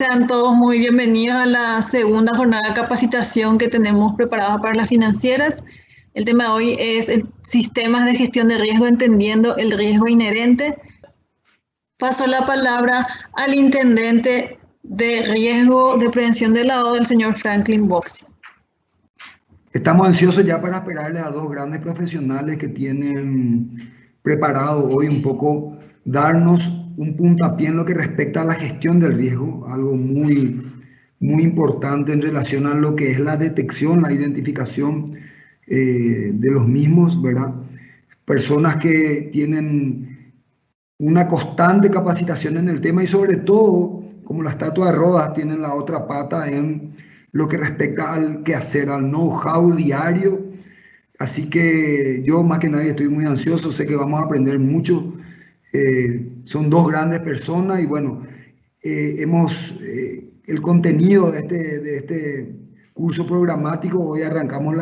Sean todos muy bienvenidos a la segunda jornada de capacitación que tenemos preparada para las financieras. El tema de hoy es sistemas de gestión de riesgo, entendiendo el riesgo inherente. Paso la palabra al intendente de riesgo de prevención del lavado, el señor Franklin Boxi. Estamos ansiosos ya para esperarle a dos grandes profesionales que tienen preparado hoy un poco darnos un puntapié en lo que respecta a la gestión del riesgo, algo muy importante en relación a lo que es la detección, la identificación de los mismos, ¿verdad? Personas que tienen una constante capacitación en el tema y sobre todo, como la estatua de Rodas, tienen la otra pata en lo que respecta al quehacer, al know-how diario. Así que yo más que nadie estoy muy ansioso, sé que vamos a aprender mucho. Son dos grandes personas y bueno, el contenido de este curso programático, hoy arrancamos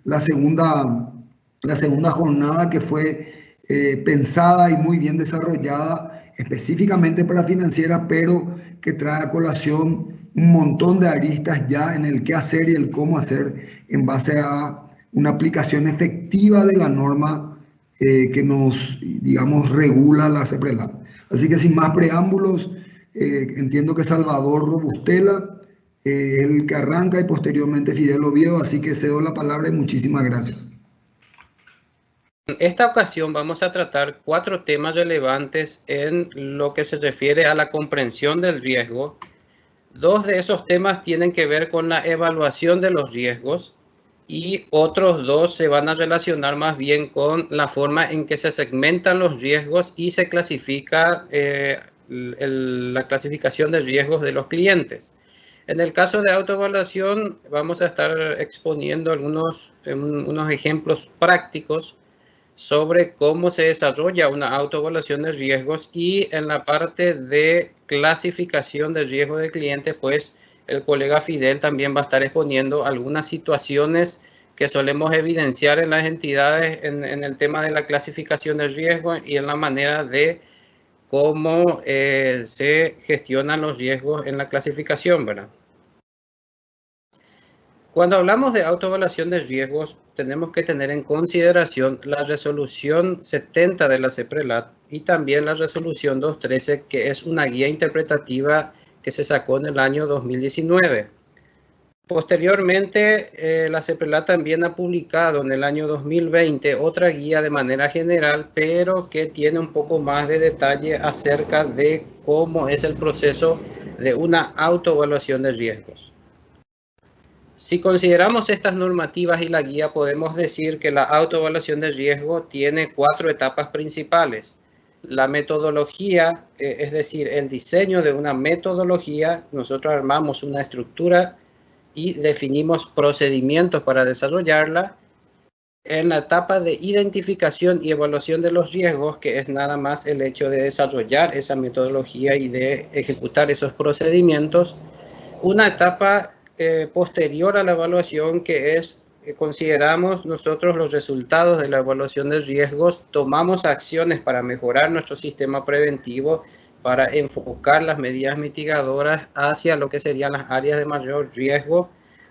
la segunda jornada que fue pensada y muy bien desarrollada específicamente para financieras, pero que trae a colación un montón de aristas ya en el qué hacer y el cómo hacer en base a una aplicación efectiva de la norma que nos, digamos, regula la CEPRELAT. Así que sin más preámbulos, entiendo que Salvador Robustela el que arranca y posteriormente Fidel Oviedo, así que cedo la palabra y muchísimas gracias. En esta ocasión vamos a tratar 4 temas relevantes en lo que se refiere a la comprensión del riesgo. 2 de esos temas tienen que ver con la evaluación de los riesgos y otros 2 se van a relacionar más bien con la forma en que se segmentan los riesgos y se clasifica la clasificación de riesgos de los clientes. En el caso de autoevaluación vamos a estar exponiendo unos ejemplos prácticos sobre cómo se desarrolla una autoevaluación de riesgos, y en la parte de clasificación de riesgo de clientes, pues el colega Fidel también va a estar exponiendo algunas situaciones que solemos evidenciar en las entidades en el tema de la clasificación de riesgo y en la manera de cómo se gestionan los riesgos en la clasificación, ¿verdad? Cuando hablamos de autoevaluación de riesgos, tenemos que tener en consideración la resolución 70 de la CEPRELAT y también la resolución 213, que es una guía interpretativa que se sacó en el año 2019. Posteriormente, la CEPRELAT también ha publicado en el año 2020 otra guía de manera general, pero que tiene un poco más de detalle acerca de cómo es el proceso de una autoevaluación de riesgos. Si consideramos estas normativas y la guía, podemos decir que la autoevaluación de riesgo tiene 4 etapas principales. La metodología, es decir, el diseño de una metodología. Nosotros armamos una estructura y definimos procedimientos para desarrollarla. En la etapa de identificación y evaluación de los riesgos, que es nada más el hecho de desarrollar esa metodología y de ejecutar esos procedimientos. Una etapa posterior a la evaluación, que es consideramos nosotros los resultados de la evaluación de riesgos, tomamos acciones para mejorar nuestro sistema preventivo, para enfocar las medidas mitigadoras hacia lo que serían las áreas de mayor riesgo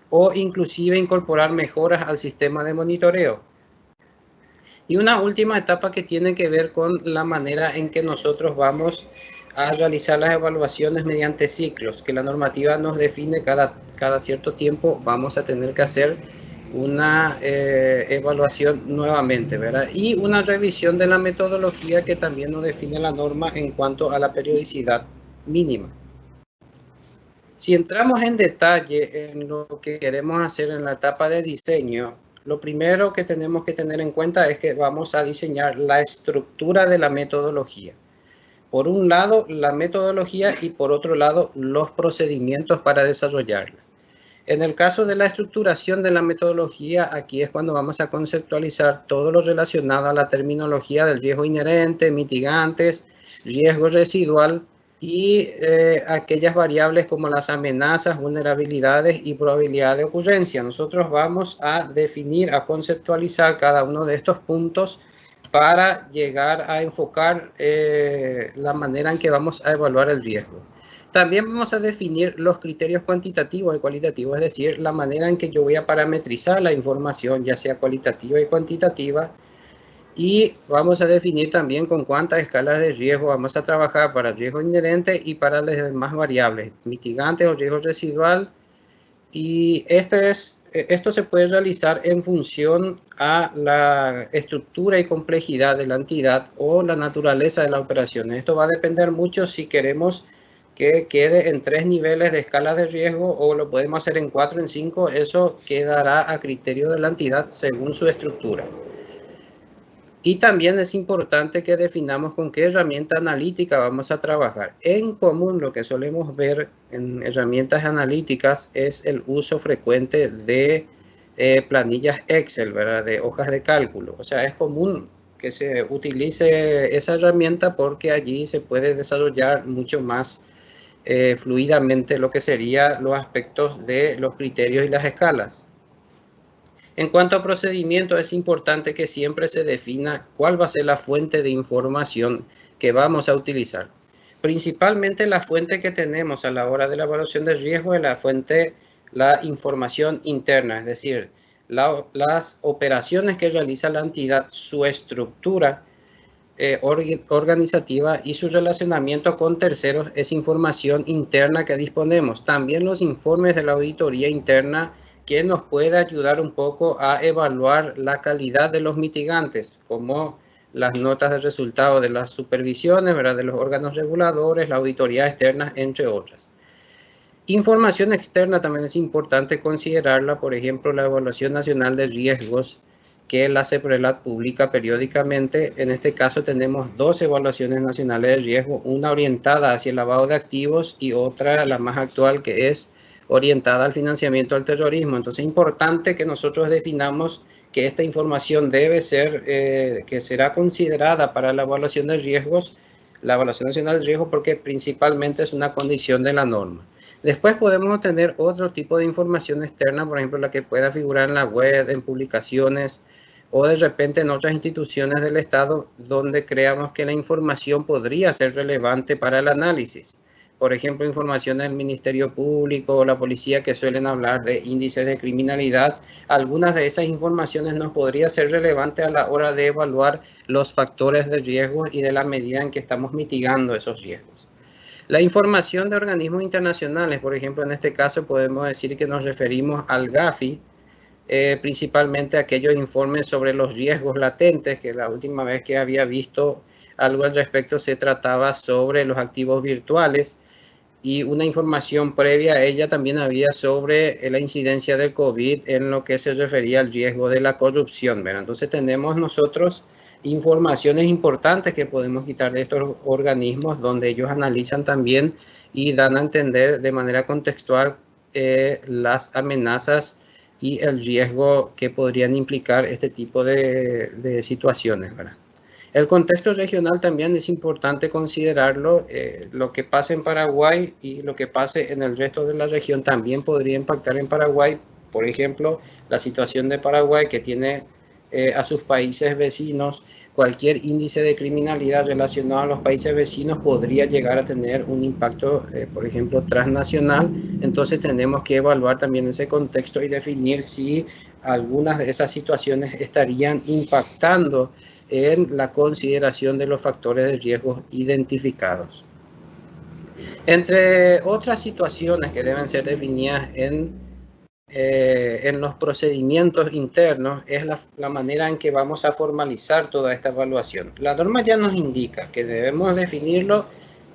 o inclusive incorporar mejoras al sistema de monitoreo. Y una última etapa que tiene que ver con la manera en que nosotros vamos a realizar las evaluaciones mediante ciclos, que la normativa nos define cada cierto tiempo vamos a tener que hacer una evaluación nuevamente, ¿verdad? Y una revisión de la metodología que también nos define la norma en cuanto a la periodicidad mínima. Si entramos en detalle en lo que queremos hacer en la etapa de diseño, lo primero que tenemos que tener en cuenta es que vamos a diseñar la estructura de la metodología. Por un lado, la metodología y por otro lado, los procedimientos para desarrollarla. En el caso de la estructuración de la metodología, aquí es cuando vamos a conceptualizar todo lo relacionado a la terminología del riesgo inherente, mitigantes, riesgo residual y aquellas variables como las amenazas, vulnerabilidades y probabilidad de ocurrencia. Nosotros vamos a definir, a conceptualizar cada uno de estos puntos para llegar a enfocar la manera en que vamos a evaluar el riesgo. También vamos a definir los criterios cuantitativos y cualitativos, es decir, la manera en que yo voy a parametrizar la información, ya sea cualitativa y cuantitativa. Y vamos a definir también con cuántas escalas de riesgo vamos a trabajar para el riesgo inherente y para las demás variables, mitigantes o riesgo residual. Y esto se puede realizar en función a la estructura y complejidad de la entidad o la naturaleza de la operación. Esto va a depender mucho si queremos que quede en 3 niveles de escala de riesgo o lo podemos hacer en 4, en 5. Eso quedará a criterio de la entidad según su estructura. Y también es importante que definamos con qué herramienta analítica vamos a trabajar. En común, lo que solemos ver en herramientas analíticas es el uso frecuente de planillas Excel, ¿verdad? De hojas de cálculo. O sea, es común que se utilice esa herramienta porque allí se puede desarrollar mucho más fluidamente lo que serían los aspectos de los criterios y las escalas. En cuanto a procedimiento, es importante que siempre se defina cuál va a ser la fuente de información que vamos a utilizar. Principalmente la fuente que tenemos a la hora de la evaluación de riesgo es la información interna, es decir, las operaciones que realiza la entidad, su estructura organizativa y su relacionamiento con terceros es información interna que disponemos. También los informes de la auditoría interna que nos puede ayudar un poco a evaluar la calidad de los mitigantes, como las notas de resultado de las supervisiones, ¿verdad? De los órganos reguladores, la auditoría externa, entre otras. Información externa también es importante considerarla, por ejemplo, la Evaluación Nacional de Riesgos que la CEPRELAT publica periódicamente. En este caso tenemos 2 evaluaciones nacionales de riesgo, una orientada hacia el lavado de activos y otra, la más actual, que es orientada al financiamiento del terrorismo. Entonces es importante que nosotros definamos que esta información debe ser, que será considerada para la evaluación de riesgos, la evaluación nacional de riesgo, porque principalmente es una condición de la norma. Después podemos obtener otro tipo de información externa, por ejemplo, la que pueda figurar en la web, en publicaciones o de repente en otras instituciones del Estado donde creamos que la información podría ser relevante para el análisis. Por ejemplo, información del Ministerio Público o la policía que suelen hablar de índices de criminalidad. Algunas de esas informaciones nos podría ser relevante a la hora de evaluar los factores de riesgo y de la medida en que estamos mitigando esos riesgos. La información de organismos internacionales, por ejemplo, en este caso podemos decir que nos referimos al Gafi, principalmente aquellos informes sobre los riesgos latentes, que la última vez que había visto algo al respecto se trataba sobre los activos virtuales, y una información previa a ella también había sobre la incidencia del COVID en lo que se refería al riesgo de la corrupción, ¿verdad? Entonces tenemos nosotros informaciones importantes que podemos quitar de estos organismos donde ellos analizan también y dan a entender de manera contextual las amenazas y el riesgo que podrían implicar este tipo de situaciones, ¿verdad? El contexto regional también es importante considerarlo. Lo que pase en Paraguay y lo que pase en el resto de la región también podría impactar en Paraguay. Por ejemplo, la situación de Paraguay, que tiene a sus países vecinos, cualquier índice de criminalidad relacionado a los países vecinos podría llegar a tener un impacto, por ejemplo, transnacional. Entonces tenemos que evaluar también ese contexto y definir si algunas de esas situaciones estarían impactando en la consideración de los factores de riesgo identificados. Entre otras situaciones que deben ser definidas en los procedimientos internos es la manera en que vamos a formalizar toda esta evaluación. La norma ya nos indica que debemos definirlo,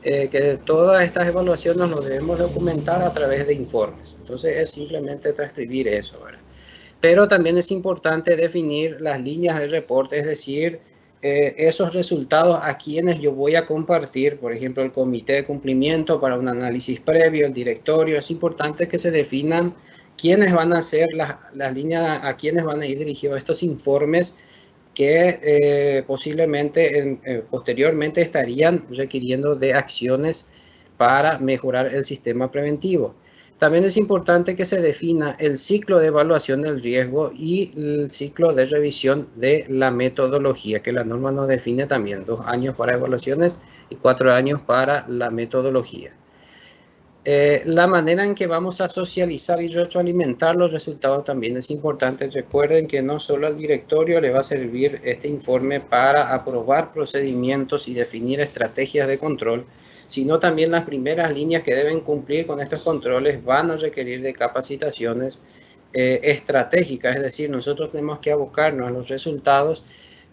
que todas estas evaluaciones lo debemos documentar a través de informes. Entonces es simplemente transcribir eso, ¿verdad? Pero también es importante definir las líneas de reporte, es decir, esos resultados a quienes yo voy a compartir, por ejemplo, el comité de cumplimiento para un análisis previo, el directorio. Es importante que se definan quiénes van a ser las líneas, a quiénes van a ir dirigidos estos informes que posiblemente posteriormente estarían requiriendo de acciones para mejorar el sistema preventivo. También es importante que se defina el ciclo de evaluación del riesgo y el ciclo de revisión de la metodología, que la norma nos define también 2 años para evaluaciones y 4 años para la metodología. La manera en que vamos a socializar y retroalimentar los resultados también es importante. Recuerden que no solo al directorio le va a servir este informe para aprobar procedimientos y definir estrategias de control, sino también las primeras líneas que deben cumplir con estos controles van a requerir de capacitaciones estratégicas, es decir, nosotros tenemos que abocarnos a los resultados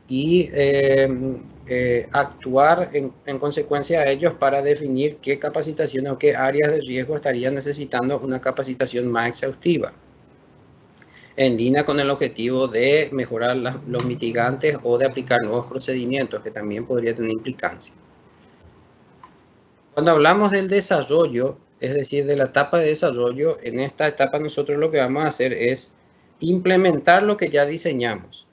y actuar en consecuencia de ellos para definir qué capacitaciones o qué áreas de riesgo estarían necesitando una capacitación más exhaustiva, en línea con el objetivo de mejorar los mitigantes o de aplicar nuevos procedimientos, que también podría tener implicancia. Cuando hablamos del desarrollo, es decir, de la etapa de desarrollo, en esta etapa nosotros lo que vamos a hacer es implementar lo que ya diseñamos.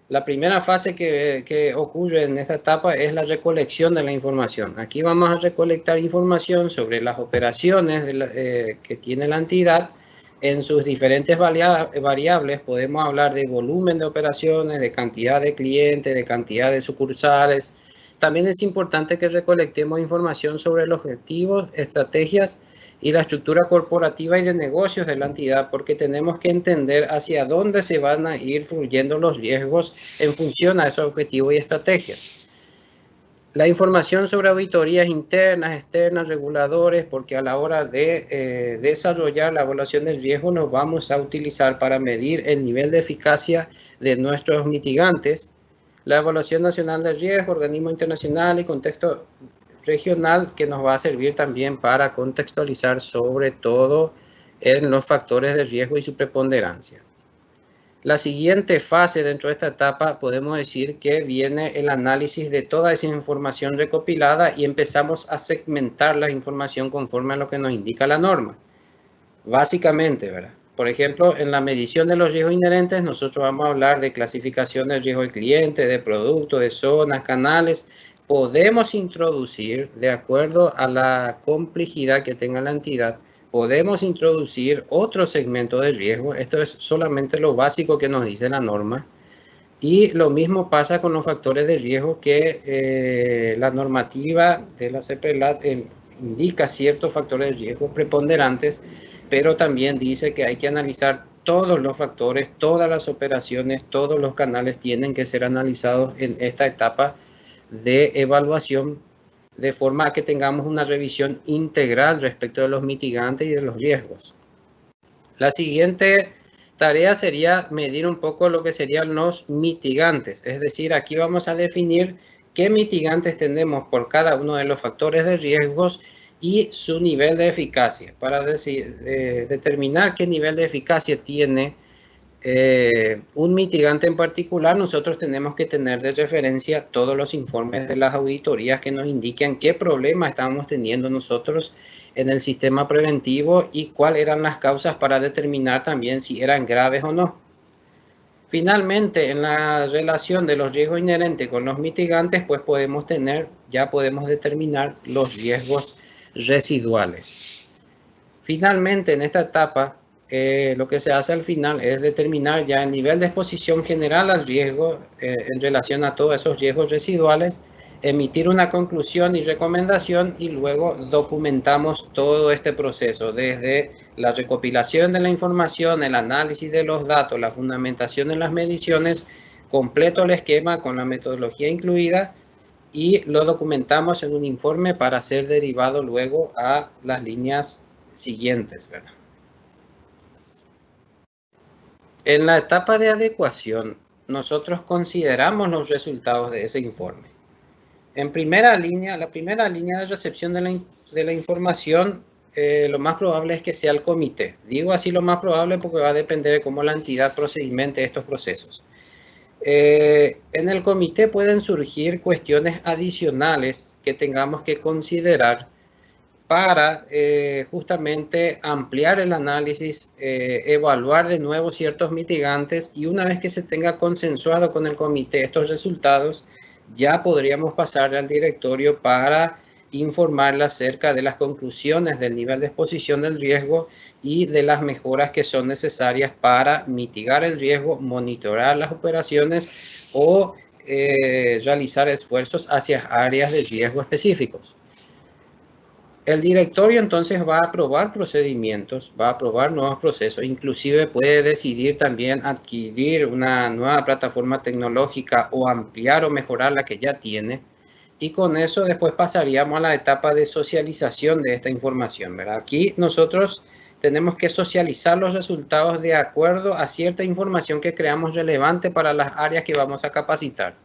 La primera fase que ocurre en esta etapa es la recolección de la información. Aquí vamos a recolectar información sobre las operaciones que tiene la entidad en sus diferentes variables. Podemos hablar de volumen de operaciones, de cantidad de clientes, de cantidad de sucursales. También es importante que recolectemos información sobre los objetivos, estrategias y la estructura corporativa y de negocios de la entidad, porque tenemos que entender hacia dónde se van a ir fluyendo los riesgos en función a esos objetivos y estrategias. La información sobre auditorías internas, externas, reguladores, porque a la hora de desarrollar la evaluación del riesgo nos vamos a utilizar para medir el nivel de eficacia de nuestros mitigantes. La evaluación nacional del riesgo, organismo internacional y contexto regional, que nos va a servir también para contextualizar sobre todo en los factores de riesgo y su preponderancia. La siguiente fase dentro de esta etapa podemos decir que viene el análisis de toda esa información recopilada y empezamos a segmentar la información conforme a lo que nos indica la norma. Básicamente, ¿verdad? Por ejemplo, en la medición de los riesgos inherentes, nosotros vamos a hablar de clasificación de riesgo de cliente, de producto, de zonas, canales. Podemos introducir, de acuerdo a la complejidad que tenga la entidad, podemos introducir otro segmento de riesgo. Esto es solamente lo básico que nos dice la norma. Y lo mismo pasa con los factores de riesgo que la normativa de la CEPRELAT indica ciertos factores de riesgo preponderantes, pero también dice que hay que analizar todos los factores, todas las operaciones, todos los canales tienen que ser analizados en esta etapa de evaluación, de forma que tengamos una revisión integral respecto de los mitigantes y de los riesgos. La siguiente tarea sería medir un poco lo que serían los mitigantes, es decir, aquí vamos a definir qué mitigantes tenemos por cada uno de los factores de riesgos y su nivel de eficacia. Para determinar qué nivel de eficacia tiene un mitigante en particular, nosotros tenemos que tener de referencia todos los informes de las auditorías que nos indiquen qué problemas estábamos teniendo nosotros en el sistema preventivo y cuáles eran las causas para determinar también si eran graves o no. Finalmente, en la relación de los riesgos inherentes con los mitigantes, pues podemos determinar los riesgos residuales. Finalmente, en esta etapa, lo que se hace al final es determinar ya el nivel de exposición general al riesgo en relación a todos esos riesgos residuales, emitir una conclusión y recomendación y luego documentamos todo este proceso, desde la recopilación de la información, el análisis de los datos, la fundamentación en las mediciones, completo el esquema con la metodología incluida y lo documentamos en un informe para ser derivado luego a las líneas siguientes, ¿verdad? En la etapa de adecuación, nosotros consideramos los resultados de ese informe. En primera línea, la primera línea de recepción de la información, lo más probable es que sea el comité. Digo así lo más probable porque va a depender de cómo la entidad procedimente estos procesos. En el comité pueden surgir cuestiones adicionales que tengamos que considerar para justamente ampliar el análisis, evaluar de nuevo ciertos mitigantes y una vez que se tenga consensuado con el comité estos resultados, ya podríamos pasar al directorio para informarle acerca de las conclusiones del nivel de exposición del riesgo y de las mejoras que son necesarias para mitigar el riesgo, monitorar las operaciones o realizar esfuerzos hacia áreas de riesgo específicos. El directorio entonces va a aprobar procedimientos, va a aprobar nuevos procesos, inclusive puede decidir también adquirir una nueva plataforma tecnológica o ampliar o mejorar la que ya tiene. Y con eso después pasaríamos a la etapa de socialización de esta información, ¿verdad? Aquí nosotros tenemos que socializar los resultados de acuerdo a cierta información que creamos relevante para las áreas que vamos a capacitar.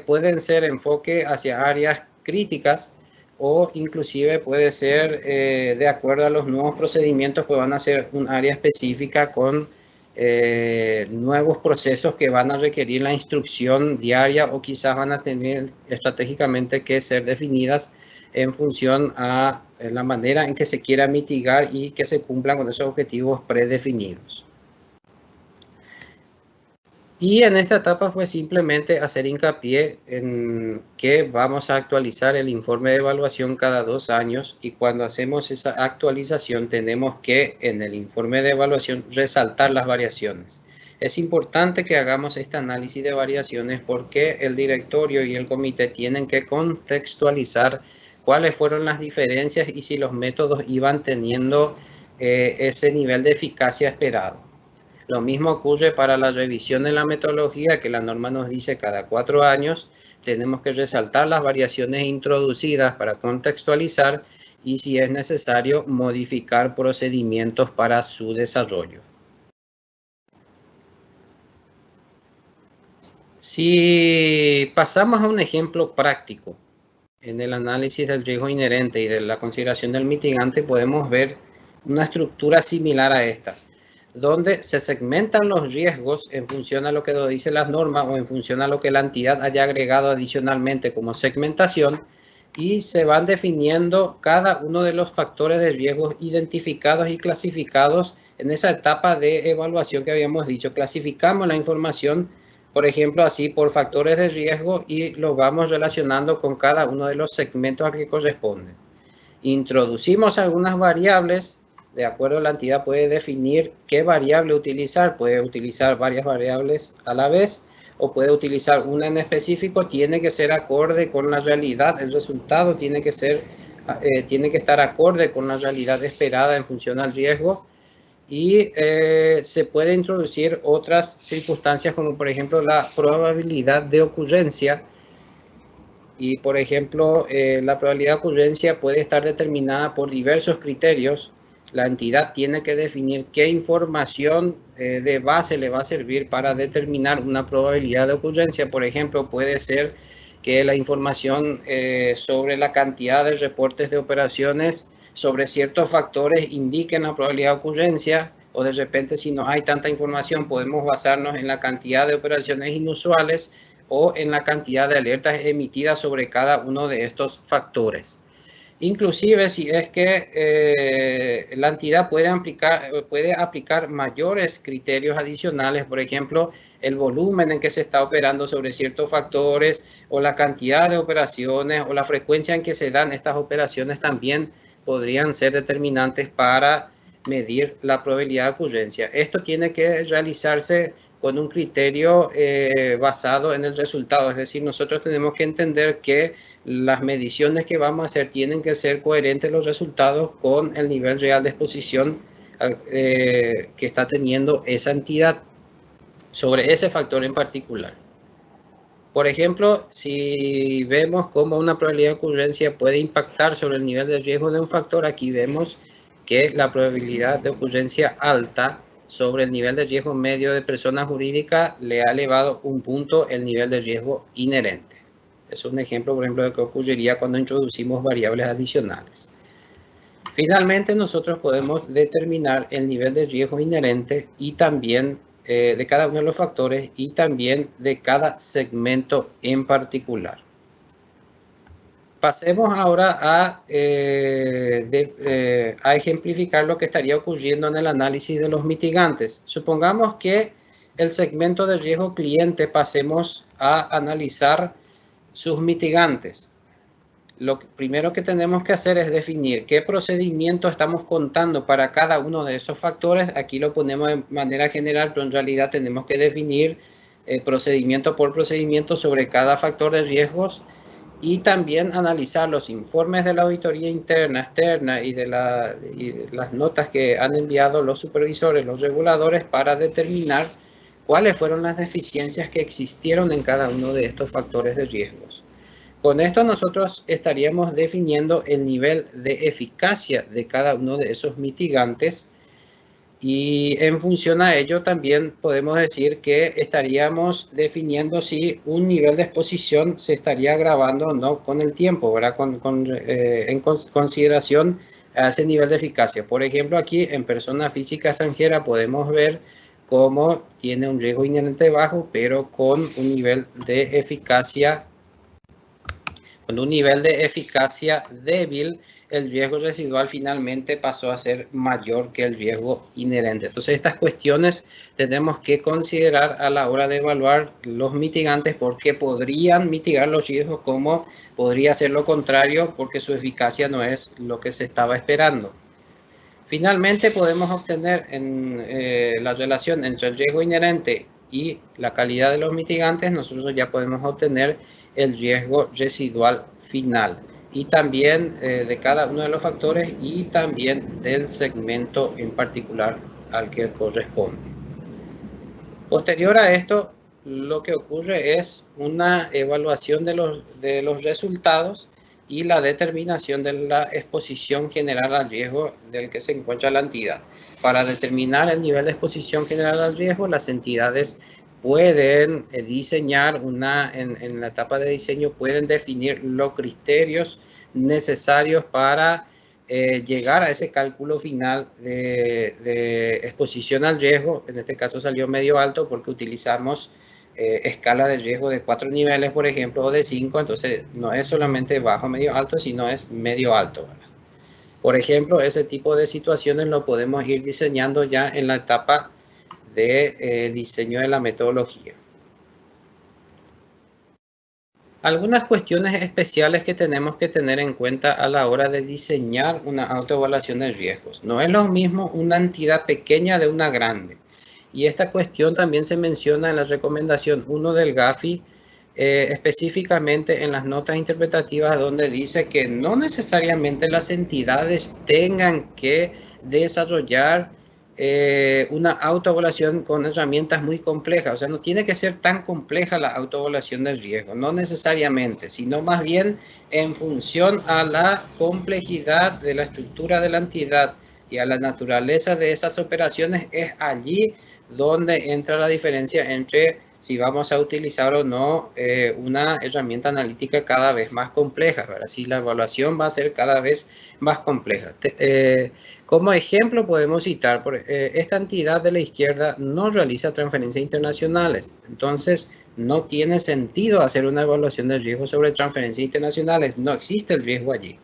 Pueden ser enfoque hacia áreas críticas o inclusive puede ser de acuerdo a los nuevos procedimientos que van a ser un área específica con nuevos procesos que van a requerir la instrucción diaria o quizás van a tener estratégicamente que ser definidas en función a la manera en que se quiera mitigar y que se cumplan con esos objetivos predefinidos. Y en esta etapa pues simplemente hacer hincapié en que vamos a actualizar el informe de evaluación cada 2 años y cuando hacemos esa actualización tenemos que en el informe de evaluación resaltar las variaciones. Es importante que hagamos este análisis de variaciones porque el directorio y el comité tienen que contextualizar cuáles fueron las diferencias y si los métodos iban teniendo ese nivel de eficacia esperado. Lo mismo ocurre para la revisión de la metodología, que la norma nos dice cada 4 años. Tenemos que resaltar las variaciones introducidas para contextualizar y, si es necesario, modificar procedimientos para su desarrollo. Si pasamos a un ejemplo práctico en el análisis del riesgo inherente y de la consideración del mitigante, podemos ver una estructura similar a esta, donde se segmentan los riesgos en función a lo que dice las normas o en función a lo que la entidad haya agregado adicionalmente como segmentación y se van definiendo cada uno de los factores de riesgos identificados y clasificados en esa etapa de evaluación que habíamos dicho. Clasificamos la información, por ejemplo, así por factores de riesgo y los vamos relacionando con cada uno de los segmentos a que corresponden. Introducimos algunas variables. De acuerdo, la entidad puede definir qué variable utilizar, puede utilizar varias variables a la vez o puede utilizar una en específico, tiene que ser acorde con la realidad, el resultado tiene que estar acorde con la realidad esperada en función al riesgo y se puede introducir otras circunstancias como por ejemplo la probabilidad de ocurrencia. Y por ejemplo, la probabilidad de ocurrencia puede estar determinada por diversos criterios. La entidad tiene que definir qué información de base le va a servir para determinar una probabilidad de ocurrencia. Por ejemplo, puede ser que la información sobre la cantidad de reportes de operaciones sobre ciertos factores indiquen la probabilidad de ocurrencia, o de repente si no hay tanta información podemos basarnos en la cantidad de operaciones inusuales o en la cantidad de alertas emitidas sobre cada uno de estos factores. Inclusive si es que la entidad puede aplicar mayores criterios adicionales, por ejemplo, el volumen en que se está operando sobre ciertos factores o la cantidad de operaciones o la frecuencia en que se dan estas operaciones también podrían ser determinantes para medir la probabilidad de ocurrencia. Esto tiene que realizarse con un criterio basado en el resultado, es decir, nosotros tenemos que entender que las mediciones que vamos a hacer tienen que ser coherentes los resultados con el nivel real de exposición que está teniendo esa entidad sobre ese factor en particular. Por ejemplo, si vemos cómo una probabilidad de ocurrencia puede impactar sobre el nivel de riesgo de un factor, aquí vemos que la probabilidad de ocurrencia alta sobre el nivel de riesgo medio de persona jurídica le ha elevado un punto el nivel de riesgo inherente. Es un ejemplo, por ejemplo, de qué ocurriría cuando introducimos variables adicionales. Finalmente, nosotros podemos determinar el nivel de riesgo inherente y también de cada uno de los factores y también de cada segmento en particular. Pasemos ahora a ejemplificar lo que estaría ocurriendo en el análisis de los mitigantes. Supongamos que el segmento de riesgo cliente pasemos a analizar sus mitigantes. Lo primero que tenemos que hacer es definir qué procedimiento estamos contando para cada uno de esos factores. Aquí lo ponemos de manera general, pero en realidad tenemos que definir procedimiento por procedimiento sobre cada factor de riesgos. y también analizar los informes de la auditoría interna, externa y de las notas que han enviado los supervisores, los reguladores, para determinar cuáles fueron las deficiencias que existieron en cada uno de estos factores de riesgos. Con esto nosotros estaríamos definiendo el nivel de eficacia de cada uno de esos mitigantes, y en función a ello también podemos decir que estaríamos definiendo si un nivel de exposición se estaría agravando o no con el tiempo, ¿verdad? En consideración a ese nivel de eficacia. Por ejemplo, aquí en persona física extranjera podemos ver cómo tiene un riesgo inherente bajo, pero con un nivel de eficacia débil, el riesgo residual finalmente pasó a ser mayor que el riesgo inherente. Entonces, estas cuestiones tenemos que considerar a la hora de evaluar los mitigantes, porque podrían mitigar los riesgos, como podría ser lo contrario, porque su eficacia no es lo que se estaba esperando. Finalmente, podemos obtener la relación entre el riesgo inherente y la calidad de los mitigantes. Nosotros ya podemos obtener el riesgo residual final, y también de cada uno de los factores y también del segmento en particular al que corresponde. Posterior a esto, lo que ocurre es una evaluación de los resultados y la determinación de la exposición general al riesgo del que se encuentra la entidad. Para determinar el nivel de exposición general al riesgo, las entidades pueden diseñar en la etapa de diseño, pueden definir los criterios necesarios para llegar a ese cálculo final de exposición al riesgo. En este caso salió medio alto porque utilizamos escala de riesgo de 4 niveles, por ejemplo, o de 5, entonces no es solamente bajo, medio, alto, sino es medio alto, ¿verdad? Por ejemplo, ese tipo de situaciones lo podemos ir diseñando ya en la etapa de diseño de la metodología. Algunas cuestiones especiales que tenemos que tener en cuenta a la hora de diseñar una autoevaluación de riesgos. No es lo mismo una entidad pequeña de una grande. Y esta cuestión también se menciona en la recomendación 1 del GAFI, específicamente en las notas interpretativas, donde dice que no necesariamente las entidades tengan que desarrollar una autoevaluación con herramientas muy complejas. O sea, no tiene que ser tan compleja la autoevaluación del riesgo, no necesariamente, sino más bien en función a la complejidad de la estructura de la entidad y a la naturaleza de esas operaciones. Es allí donde entra la diferencia entre si vamos a utilizar o no una herramienta analítica cada vez más compleja, ¿verdad? Si la evaluación va a ser cada vez más compleja. Como ejemplo podemos citar, esta entidad de la izquierda no realiza transferencias internacionales, entonces no tiene sentido hacer una evaluación de riesgo sobre transferencias internacionales, no existe el riesgo allí.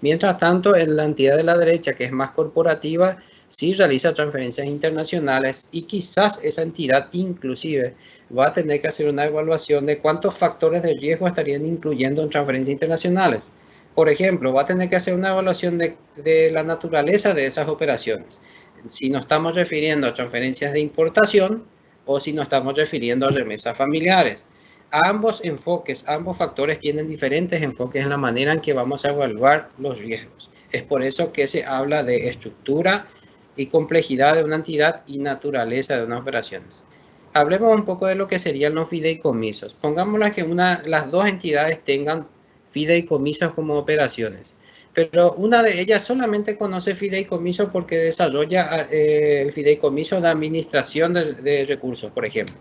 Mientras tanto, en la entidad de la derecha, que es más corporativa, sí realiza transferencias internacionales, y quizás esa entidad inclusive va a tener que hacer una evaluación de cuántos factores de riesgo estarían incluyendo en transferencias internacionales. Por ejemplo, va a tener que hacer una evaluación de la naturaleza de esas operaciones. Si nos estamos refiriendo a transferencias de importación o si nos estamos refiriendo a remesas familiares. Ambos enfoques, ambos factores tienen diferentes enfoques en la manera en que vamos a evaluar los riesgos. Es por eso que se habla de estructura y complejidad de una entidad y naturaleza de unas operaciones. Hablemos un poco de lo que serían los fideicomisos. Pongámosla que las dos entidades tengan fideicomisos como operaciones, pero una de ellas solamente conoce fideicomiso porque desarrolla el fideicomiso de administración de recursos, por ejemplo.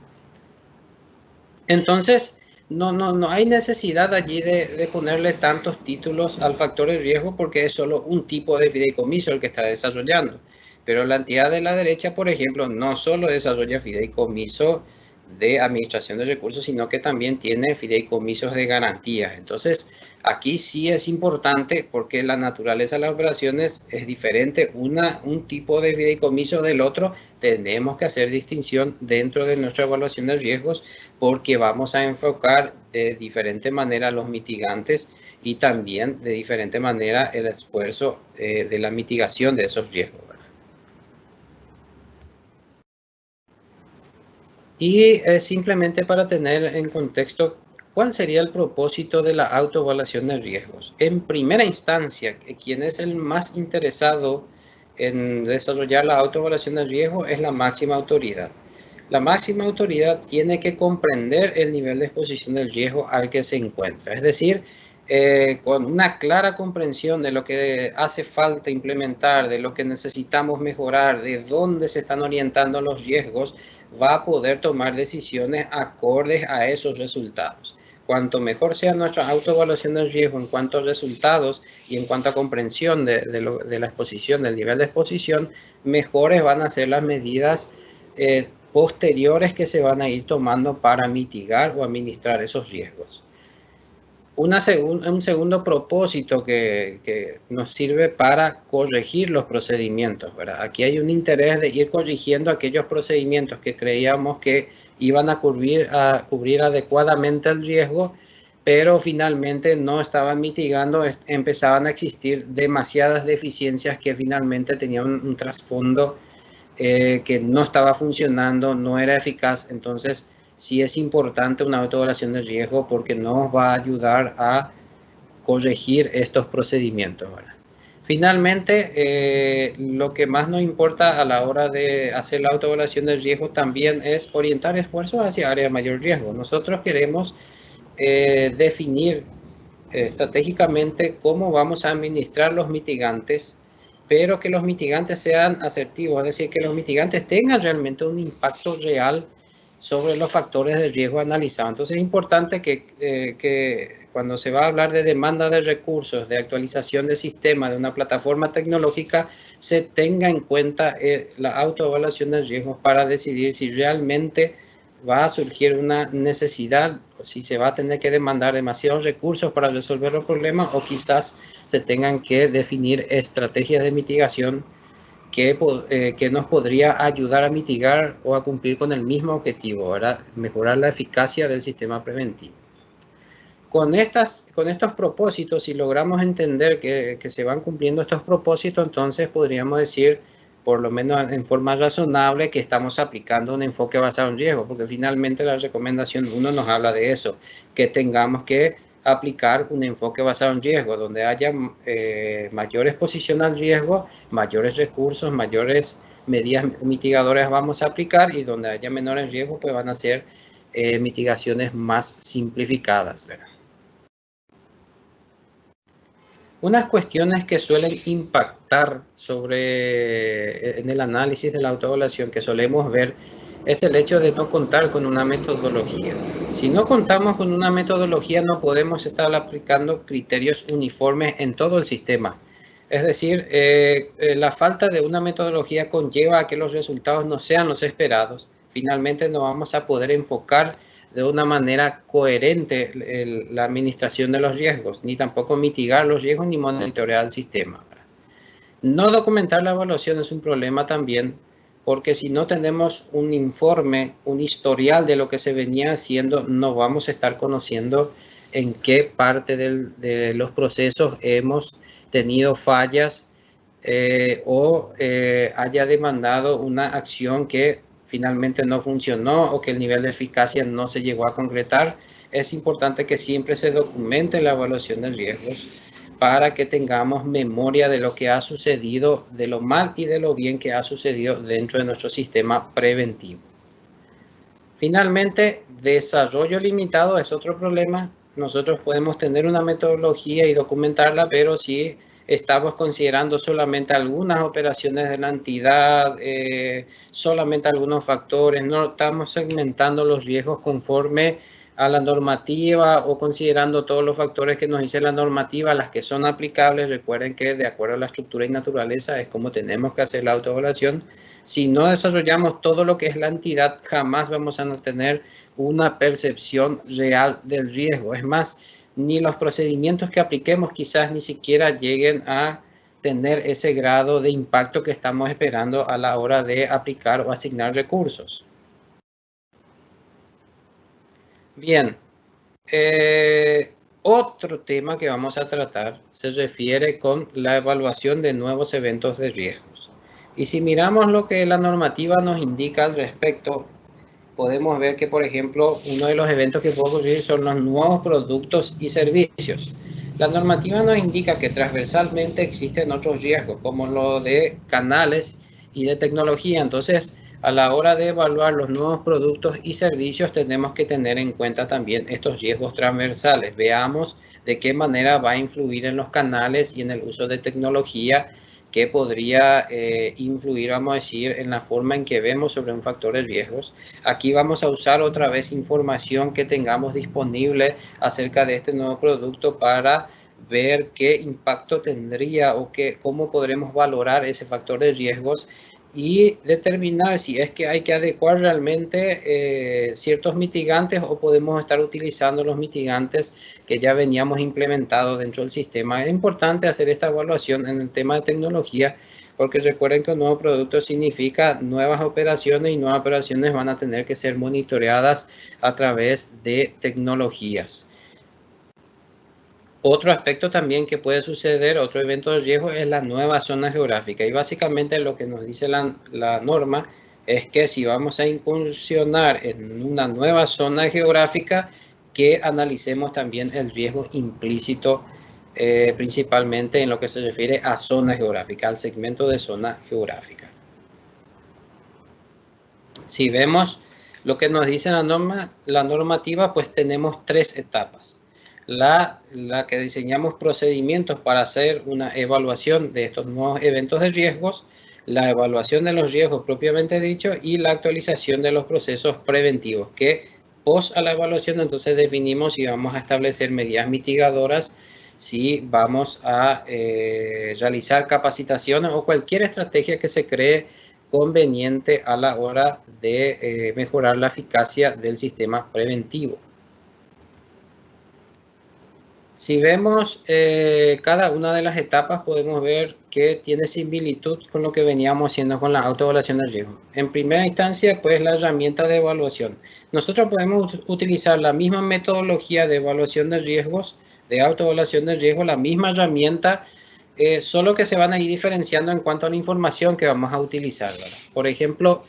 Entonces, no hay necesidad allí de ponerle tantos títulos al factor de riesgo, porque es solo un tipo de fideicomiso el que está desarrollando. Pero la entidad de la derecha, por ejemplo, no solo desarrolla fideicomiso de administración de recursos, sino que también tiene fideicomisos de garantías. Entonces, aquí sí es importante, porque la naturaleza de las operaciones es diferente, un tipo de fideicomiso del otro. Tenemos que hacer distinción dentro de nuestra evaluación de riesgos, porque vamos a enfocar de diferente manera los mitigantes y también de diferente manera el esfuerzo de la mitigación de esos riesgos. Y simplemente para tener en contexto ¿cuál sería el propósito de la autoevaluación de riesgos? En primera instancia, quien es el más interesado en desarrollar la autoevaluación de riesgos es la máxima autoridad. La máxima autoridad tiene que comprender el nivel de exposición del riesgo al que se encuentra. Es decir, con una clara comprensión de lo que hace falta implementar, de lo que necesitamos mejorar, de dónde se están orientando los riesgos, va a poder tomar decisiones acordes a esos resultados. Cuanto mejor sea nuestra autoevaluación del riesgo en cuanto a resultados y en cuanto a comprensión de la exposición, del nivel de exposición, mejores van a ser las medidas posteriores que se van a ir tomando para mitigar o administrar esos riesgos. Un segundo propósito que nos sirve para corregir los procedimientos, ¿verdad? Aquí hay un interés de ir corrigiendo aquellos procedimientos que creíamos que iban a cubrir adecuadamente el riesgo, pero finalmente no estaban mitigando, empezaban a existir demasiadas deficiencias que finalmente tenían un trasfondo que no estaba funcionando, no era eficaz. Entonces, sí es importante una autoevaluación de riesgo porque nos va a ayudar a corregir estos procedimientos, ¿verdad? Finalmente, lo que más nos importa a la hora de hacer la autoevaluación de riesgo también es orientar esfuerzos hacia áreas de mayor riesgo. Nosotros queremos definir estratégicamente cómo vamos a administrar los mitigantes, pero que los mitigantes sean asertivos, es decir, que los mitigantes tengan realmente un impacto real sobre los factores de riesgo analizados. Entonces es importante que cuando se va a hablar de demanda de recursos, de actualización de sistema, de una plataforma tecnológica, se tenga en cuenta la autoevaluación de riesgos para decidir si realmente va a surgir una necesidad, o si se va a tener que demandar demasiados recursos para resolver los problemas, o quizás se tengan que definir estrategias de mitigación que nos podría ayudar a mitigar o a cumplir con el mismo objetivo, ¿verdad? Mejorar la eficacia del sistema preventivo. Con estos propósitos, si logramos entender que se van cumpliendo estos propósitos, entonces podríamos decir, por lo menos en forma razonable, que estamos aplicando un enfoque basado en riesgo, porque finalmente la recomendación 1 nos habla de eso, que tengamos que aplicar un enfoque basado en riesgo, donde haya mayor exposición al riesgo, mayores recursos, mayores medidas mitigadoras vamos a aplicar, y donde haya menores riesgos, pues van a ser mitigaciones más simplificadas, ¿verdad? Unas cuestiones que suelen impactar en el análisis de la autoevaluación que solemos ver es el hecho de no contar con una metodología. Si no contamos con una metodología, no podemos estar aplicando criterios uniformes en todo el sistema. Es decir, la falta de una metodología conlleva a que los resultados no sean los esperados. Finalmente no vamos a poder enfocar de una manera coherente la administración de los riesgos, ni tampoco mitigar los riesgos ni monitorear el sistema. No documentar la evaluación es un problema también, porque si no tenemos un informe, un historial de lo que se venía haciendo, no vamos a estar conociendo en qué parte de los procesos hemos tenido fallas o haya demandado una acción que finalmente no funcionó o que el nivel de eficacia no se llegó a concretar. Es importante que siempre se documente la evaluación de riesgos para que tengamos memoria de lo que ha sucedido, de lo mal y de lo bien que ha sucedido dentro de nuestro sistema preventivo. Finalmente, desarrollo limitado es otro problema. Nosotros podemos tener una metodología y documentarla, pero si estamos considerando solamente algunas operaciones de la entidad, solamente algunos factores, no estamos segmentando los riesgos conforme a la normativa o considerando todos los factores que nos dice la normativa, las que son aplicables. Recuerden que de acuerdo a la estructura y naturaleza es como tenemos que hacer la autoevaluación. Si no desarrollamos todo lo que es la entidad, jamás vamos a tener una percepción real del riesgo. Es más, ni los procedimientos que apliquemos quizás ni siquiera lleguen a tener ese grado de impacto que estamos esperando a la hora de aplicar o asignar recursos. Bien, otro tema que vamos a tratar se refiere con la evaluación de nuevos eventos de riesgos. Y si miramos lo que la normativa nos indica al respecto, podemos ver que, por ejemplo, uno de los eventos que puede ocurrir son los nuevos productos y servicios. La normativa nos indica que transversalmente existen otros riesgos, como lo de canales y de tecnología. Entonces, a la hora de evaluar los nuevos productos y servicios, tenemos que tener en cuenta también estos riesgos transversales. Veamos de qué manera va a influir en los canales y en el uso de tecnología, que podría influir, vamos a decir, en la forma en que vemos sobre un factor de riesgos. Aquí vamos a usar otra vez información que tengamos disponible acerca de este nuevo producto para ver qué impacto tendría o cómo podremos valorar ese factor de riesgos y determinar si es que hay que adecuar realmente ciertos mitigantes o podemos estar utilizando los mitigantes que ya veníamos implementados dentro del sistema. Es importante hacer esta evaluación en el tema de tecnología, porque recuerden que un nuevo producto significa nuevas operaciones y nuevas operaciones van a tener que ser monitoreadas a través de tecnologías. Otro aspecto también que puede suceder, otro evento de riesgo, es la nueva zona geográfica. Y básicamente lo que nos dice la norma es que si vamos a incursionar en una nueva zona geográfica, que analicemos también el riesgo implícito, principalmente en lo que se refiere a zona geográfica, al segmento de zona geográfica. Si vemos lo que nos dice la normativa, pues tenemos tres etapas. La que diseñamos procedimientos para hacer una evaluación de estos nuevos eventos de riesgos, la evaluación de los riesgos propiamente dicho y la actualización de los procesos preventivos, que post a la evaluación entonces definimos si vamos a establecer medidas mitigadoras, si vamos a realizar capacitaciones o cualquier estrategia que se cree conveniente a la hora de mejorar la eficacia del sistema preventivo. Si vemos cada una de las etapas, podemos ver que tiene similitud con lo que veníamos haciendo con la autoevaluación de riesgo. En primera instancia, pues la herramienta de evaluación. Nosotros podemos utilizar la misma metodología de evaluación de riesgos, de autoevaluación de riesgo, la misma herramienta, solo que se van a ir diferenciando en cuanto a la información que vamos a utilizar, ¿verdad? Por ejemplo,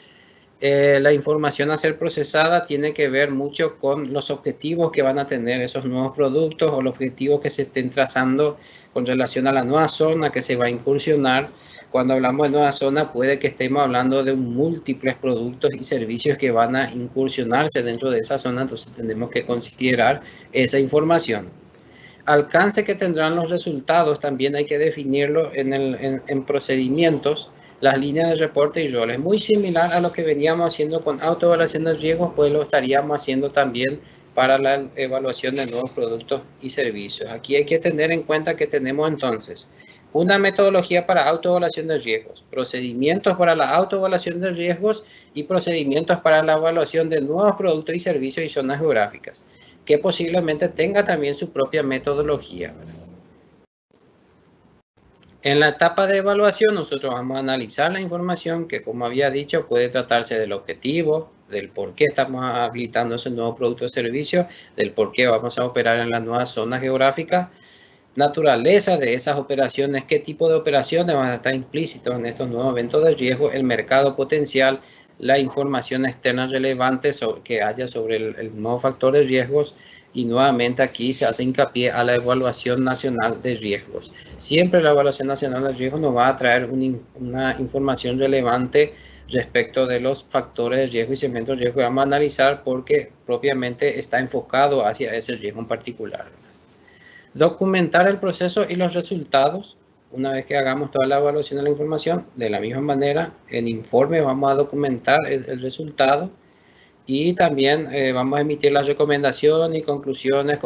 la información a ser procesada tiene que ver mucho con los objetivos que van a tener esos nuevos productos o los objetivos que se estén trazando con relación a la nueva zona que se va a incursionar. Cuando hablamos de nueva zona, puede que estemos hablando de múltiples productos y servicios que van a incursionarse dentro de esa zona, entonces tenemos que considerar esa información. Alcance que tendrán los resultados también hay que definirlo en procedimientos, las líneas de reporte y roles. Muy similar a lo que veníamos haciendo con autoevaluación de riesgos, pues lo estaríamos haciendo también para la evaluación de nuevos productos y servicios. Aquí hay que tener en cuenta que tenemos entonces una metodología para autoevaluación de riesgos, procedimientos para la autoevaluación de riesgos y procedimientos para la evaluación de nuevos productos y servicios y zonas geográficas, que posiblemente tenga también su propia metodología, ¿verdad? En la etapa de evaluación nosotros vamos a analizar la información que, como había dicho, puede tratarse del objetivo, del por qué estamos habilitando ese nuevo producto o servicio, del por qué vamos a operar en la nueva zona geográfica, naturaleza de esas operaciones, qué tipo de operaciones van a estar implícitos en estos nuevos eventos de riesgo, el mercado potencial, la información externa relevante que haya sobre el nuevo factor de riesgos, y nuevamente aquí se hace hincapié a la evaluación nacional de riesgos. Siempre la evaluación nacional de riesgos nos va a traer una información relevante respecto de los factores de riesgo y segmentos de riesgo que vamos a analizar, porque propiamente está enfocado hacia ese riesgo en particular. Documentar el proceso y los resultados. Una vez que hagamos toda la evaluación de la información, de la misma manera, en informe vamos a documentar el resultado y también vamos a emitir las recomendaciones y conclusiones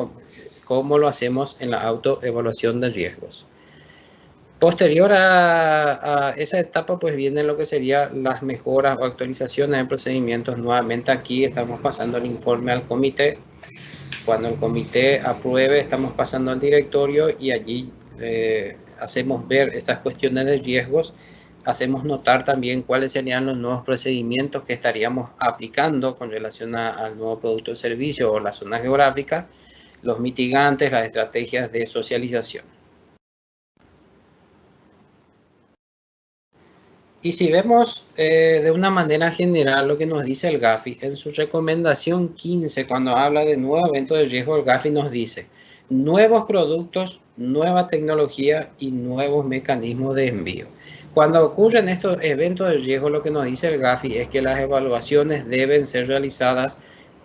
como lo hacemos en la autoevaluación de riesgos. Posterior a esa etapa, pues vienen lo que serían las mejoras o actualizaciones de procedimientos. Nuevamente aquí estamos pasando el informe al comité. Cuando el comité apruebe, estamos pasando al directorio y allí hacemos ver estas cuestiones de riesgos. Hacemos notar también cuáles serían los nuevos procedimientos que estaríamos aplicando con relación al nuevo producto o servicio o la zona geográfica, los mitigantes, las estrategias de socialización. Y si vemos de una manera general lo que nos dice el GAFI, en su recomendación 15, cuando habla de nuevo evento de riesgo, el GAFI nos dice nuevos productos, nueva tecnología y nuevos mecanismos de envío. Cuando ocurren estos eventos de riesgo, lo que nos dice el GAFI es que las evaluaciones deben ser realizadas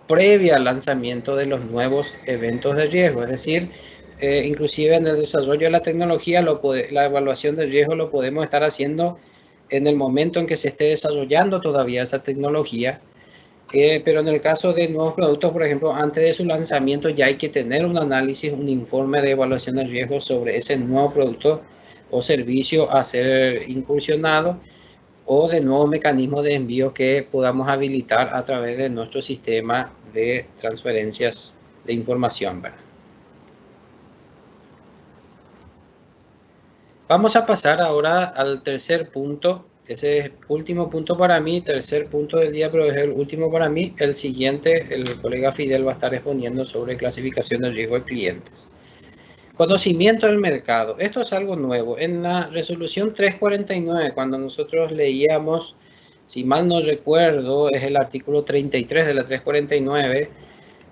previa al lanzamiento de los nuevos eventos de riesgo, es decir, inclusive en el desarrollo de la tecnología, la evaluación de riesgo lo podemos estar haciendo en el momento en que se esté desarrollando todavía esa tecnología, pero en el caso de nuevos productos, por ejemplo, antes de su lanzamiento ya hay que tener un análisis, un informe de evaluación de riesgo sobre ese nuevo producto o servicio a ser incursionado o de nuevos mecanismos de envío que podamos habilitar a través de nuestro sistema de transferencias de información, ¿verdad? Vamos a pasar ahora al tercer punto. Ese es el último punto para mí, tercer punto del día, pero es el último para mí. El siguiente, el colega Fidel va a estar exponiendo sobre clasificación de riesgo de clientes. Conocimiento del mercado. Esto es algo nuevo. En la resolución 349, cuando nosotros leíamos, si mal no recuerdo, es el artículo 33 de la 349,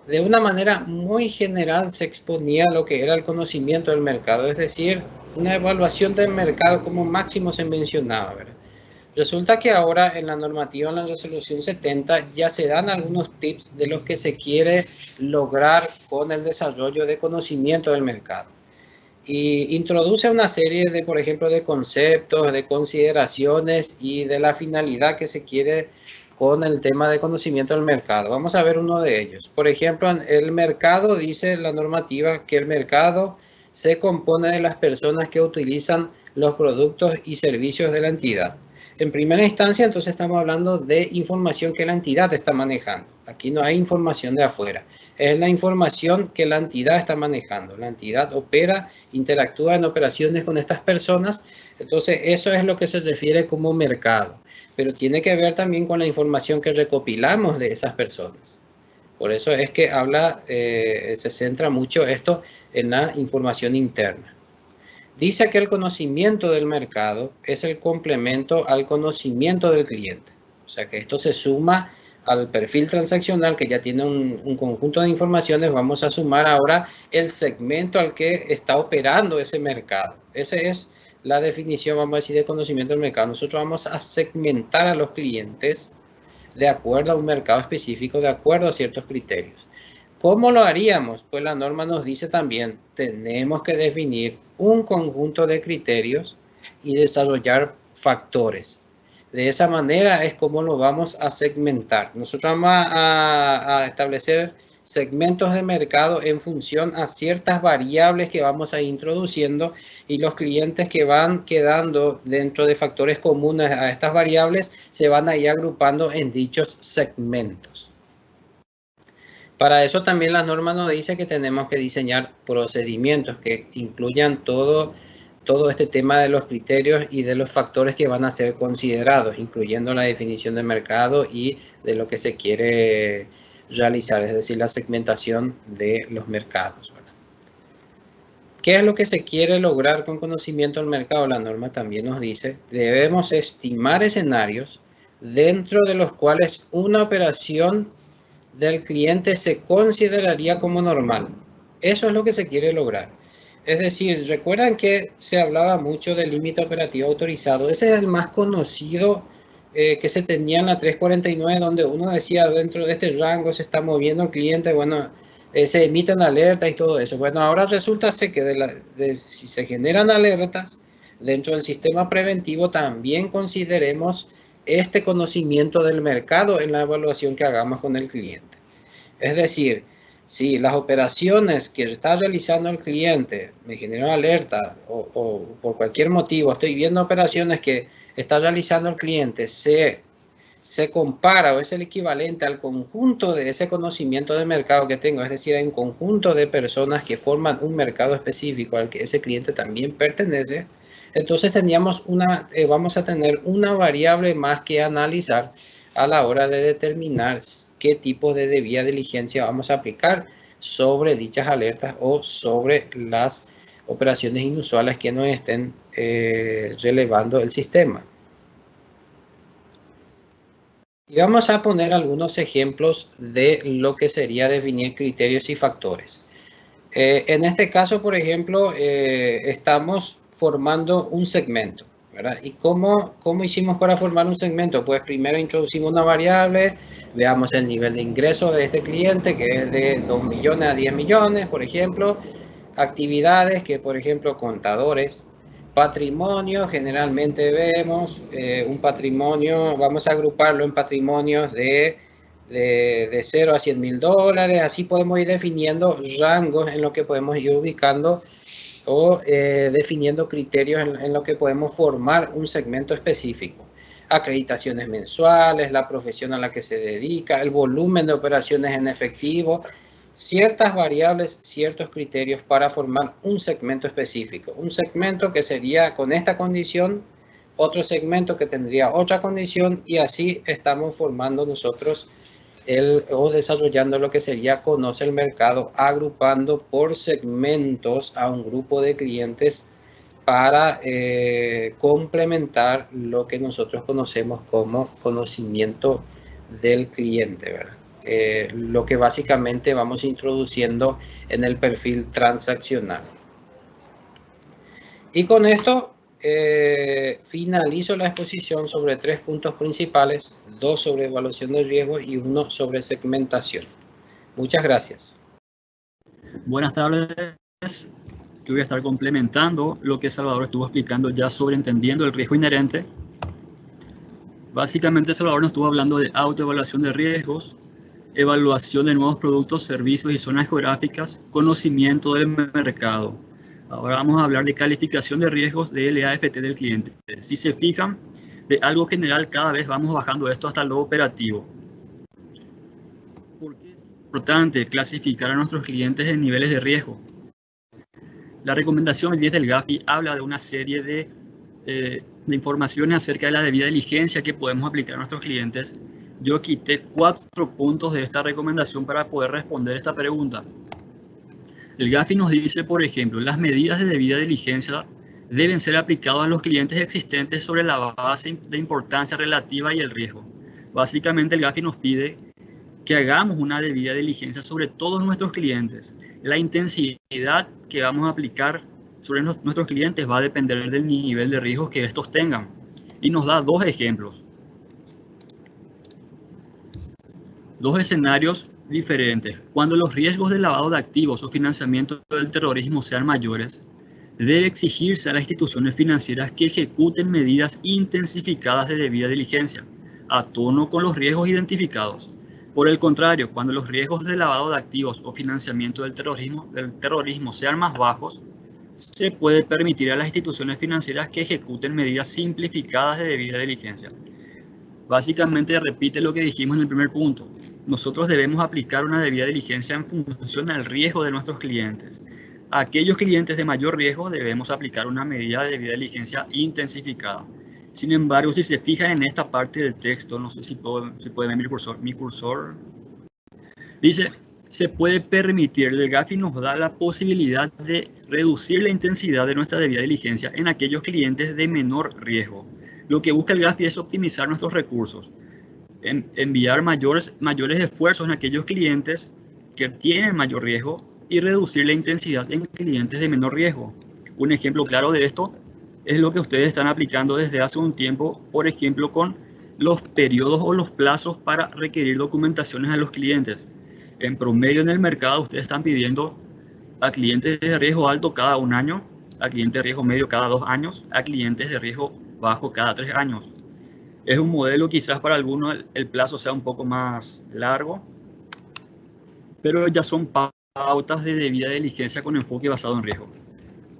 de una manera muy general se exponía lo que era el conocimiento del mercado, es decir, una evaluación del mercado como máximo se mencionaba, ¿verdad? Resulta que ahora en la normativa, en la resolución 70, ya se dan algunos tips de lo que se quiere lograr con el desarrollo de conocimiento del mercado. Y introduce una serie de, por ejemplo, de conceptos, de consideraciones y de la finalidad que se quiere con el tema de conocimiento del mercado. Vamos a ver uno de ellos. Por ejemplo, el mercado, dice la normativa, que el mercado se compone de las personas que utilizan los productos y servicios de la entidad. En primera instancia, entonces estamos hablando de información que la entidad está manejando. Aquí no hay información de afuera. Es la información que la entidad está manejando. La entidad opera, interactúa en operaciones con estas personas. Entonces, eso es lo que se refiere como mercado. Pero tiene que ver también con la información que recopilamos de esas personas. Por eso es que se centra mucho esto en la información interna. Dice que el conocimiento del mercado es el complemento al conocimiento del cliente. O sea que esto se suma al perfil transaccional que ya tiene un conjunto de informaciones. Vamos a sumar ahora el segmento al que está operando ese mercado. Esa es la definición, vamos a decir, de conocimiento del mercado. Nosotros vamos a segmentar a los clientes de acuerdo a un mercado específico, de acuerdo a ciertos criterios. ¿Cómo lo haríamos? Pues la norma nos dice también, tenemos que definir un conjunto de criterios y desarrollar factores. De esa manera es como lo vamos a segmentar. Nosotros vamos a establecer segmentos de mercado en función a ciertas variables que vamos a ir introduciendo y los clientes que van quedando dentro de factores comunes a estas variables se van a ir agrupando en dichos segmentos. Para eso también la norma nos dice que tenemos que diseñar procedimientos que incluyan todo este tema de los criterios y de los factores que van a ser considerados, incluyendo la definición de mercado y de lo que se quiere realizar, es decir, la segmentación de los mercados. ¿Qué es lo que se quiere lograr con conocimiento del mercado? La norma también nos dice, debemos estimar escenarios dentro de los cuales una operación del cliente se consideraría como normal. Eso es lo que se quiere lograr. Es decir, recuerdan que se hablaba mucho del límite operativo autorizado. Ese es el más conocido que se tenía en la 349, donde uno decía dentro de este rango se está moviendo el cliente, bueno, se emiten alertas y todo eso. Bueno, ahora resulta que si se generan alertas dentro del sistema preventivo, también consideremos este conocimiento del mercado en la evaluación que hagamos con el cliente. Es decir, si las operaciones que está realizando el cliente me generan alerta o por cualquier motivo estoy viendo operaciones que está realizando el cliente, se compara o es el equivalente al conjunto de ese conocimiento de mercado que tengo, es decir, hay un conjunto de personas que forman un mercado específico al que ese cliente también pertenece, entonces vamos a tener una variable más que analizar a la hora de determinar qué tipo de debida diligencia vamos a aplicar sobre dichas alertas o sobre las operaciones inusuales que nos estén relevando el sistema. Y vamos a poner algunos ejemplos de lo que sería definir criterios y factores. En este caso, por ejemplo, estamos formando un segmento, ¿verdad? ¿Y cómo hicimos para formar un segmento? Pues primero introducimos una variable, veamos el nivel de ingreso de este cliente, que es de 2 millones a 10 millones, por ejemplo. Actividades que, por ejemplo, contadores. Patrimonio, generalmente vemos un patrimonio, vamos a agruparlo en patrimonios de 0 a 100 mil dólares, así podemos ir definiendo rangos en lo que podemos ir ubicando o definiendo criterios en lo que podemos formar un segmento específico. Acreditaciones mensuales, la profesión a la que se dedica, el volumen de operaciones en efectivo, ciertas variables, ciertos criterios para formar un segmento específico. Un segmento que sería con esta condición, otro segmento que tendría otra condición, y así estamos formando nosotros o desarrollando lo que sería conoce el mercado, agrupando por segmentos a un grupo de clientes para complementar lo que nosotros conocemos como conocimiento del cliente, ¿verdad? Lo que básicamente vamos introduciendo en el perfil transaccional. Y con esto finalizo la exposición sobre 3 puntos principales, 2 sobre evaluación de riesgo y 1 sobre segmentación. Muchas gracias. Buenas tardes. Yo voy a estar complementando lo que Salvador estuvo explicando ya sobre entendiendo el riesgo inherente. Básicamente Salvador nos estuvo hablando de autoevaluación de riesgos, evaluación de nuevos productos, servicios y zonas geográficas, conocimiento del mercado. Ahora vamos a hablar de calificación de riesgos de LAFT del cliente. Si se fijan, de algo general cada vez vamos bajando esto hasta lo operativo. ¿Por qué es importante clasificar a nuestros clientes en niveles de riesgo? La recomendación 10 del GAFI habla de una serie de informaciones acerca de la debida diligencia que podemos aplicar a nuestros clientes. Yo quité 4 puntos de esta recomendación para poder responder esta pregunta. El GAFI nos dice, por ejemplo, las medidas de debida diligencia deben ser aplicadas a los clientes existentes sobre la base de importancia relativa y el riesgo. Básicamente el GAFI nos pide que hagamos una debida diligencia sobre todos nuestros clientes. La intensidad que vamos a aplicar sobre nuestros clientes va a depender del nivel de riesgo que estos tengan. Y nos da 2 ejemplos. 2 escenarios diferentes. Cuando los riesgos de lavado de activos o financiamiento del terrorismo sean mayores, debe exigirse a las instituciones financieras que ejecuten medidas intensificadas de debida diligencia, a tono con los riesgos identificados. Por el contrario, cuando los riesgos de lavado de activos o financiamiento del terrorismo sean más bajos, se puede permitir a las instituciones financieras que ejecuten medidas simplificadas de debida diligencia. Básicamente repite lo que dijimos en el primer punto. Nosotros debemos aplicar una debida diligencia en función al riesgo de nuestros clientes. A aquellos clientes de mayor riesgo debemos aplicar una medida de debida diligencia intensificada. Sin embargo, si se fijan en esta parte del texto, no sé si pueden ver mi cursor, dice, se puede permitir, el GAFI nos da la posibilidad de reducir la intensidad de nuestra debida diligencia en aquellos clientes de menor riesgo. Lo que busca el GAFI es optimizar nuestros recursos, enviar mayores esfuerzos en aquellos clientes que tienen mayor riesgo y reducir la intensidad en clientes de menor riesgo. Un ejemplo claro de esto es lo que ustedes están aplicando desde hace un tiempo, por ejemplo, con los periodos o los plazos para requerir documentaciones a los clientes. En promedio en el mercado ustedes están pidiendo a clientes de riesgo alto cada 1 año, a clientes de riesgo medio cada 2 años, a clientes de riesgo bajo cada 3 años. Es un modelo, quizás para algunos el plazo sea un poco más largo, pero ya son pautas de debida diligencia con enfoque basado en riesgo.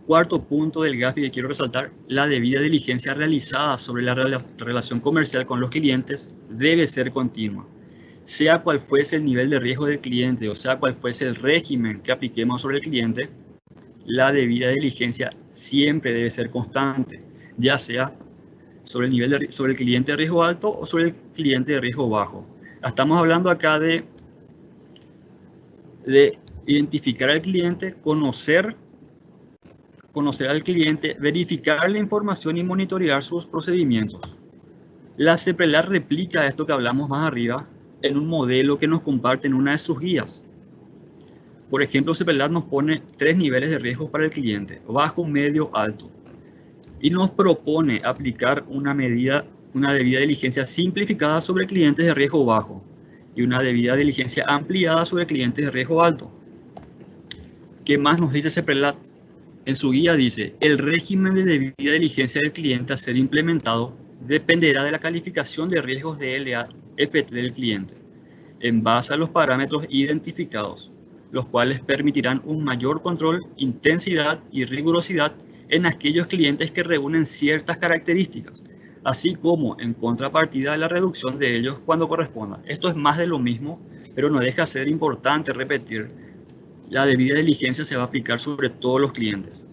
Cuarto punto del GAFI que quiero resaltar, la debida diligencia realizada sobre la relación comercial con los clientes debe ser continua. Sea cual fuese el nivel de riesgo del cliente o sea cual fuese el régimen que apliquemos sobre el cliente, la debida diligencia siempre debe ser constante, ya sea sobre el cliente de riesgo alto o sobre el cliente de riesgo bajo. Estamos hablando acá de identificar al cliente, conocer al cliente, verificar la información y monitorear sus procedimientos. La CEPRELAT replica esto que hablamos más arriba en un modelo que nos comparte en una de sus guías. Por ejemplo, CEPRELAT nos pone 3 niveles de riesgo para el cliente: bajo, medio, alto. Y nos propone aplicar una debida diligencia simplificada sobre clientes de riesgo bajo y una debida diligencia ampliada sobre clientes de riesgo alto. ¿Qué más nos dice CEPRELAT? En su guía dice: el régimen de debida diligencia del cliente a ser implementado dependerá de la calificación de riesgos de LA-FT del cliente, en base a los parámetros identificados, los cuales permitirán un mayor control, intensidad y rigurosidad en aquellos clientes que reúnen ciertas características, así como en contrapartida de la reducción de ellos cuando corresponda. Esto es más de lo mismo, pero no deja de ser importante repetir: la debida diligencia se va a aplicar sobre todos los clientes.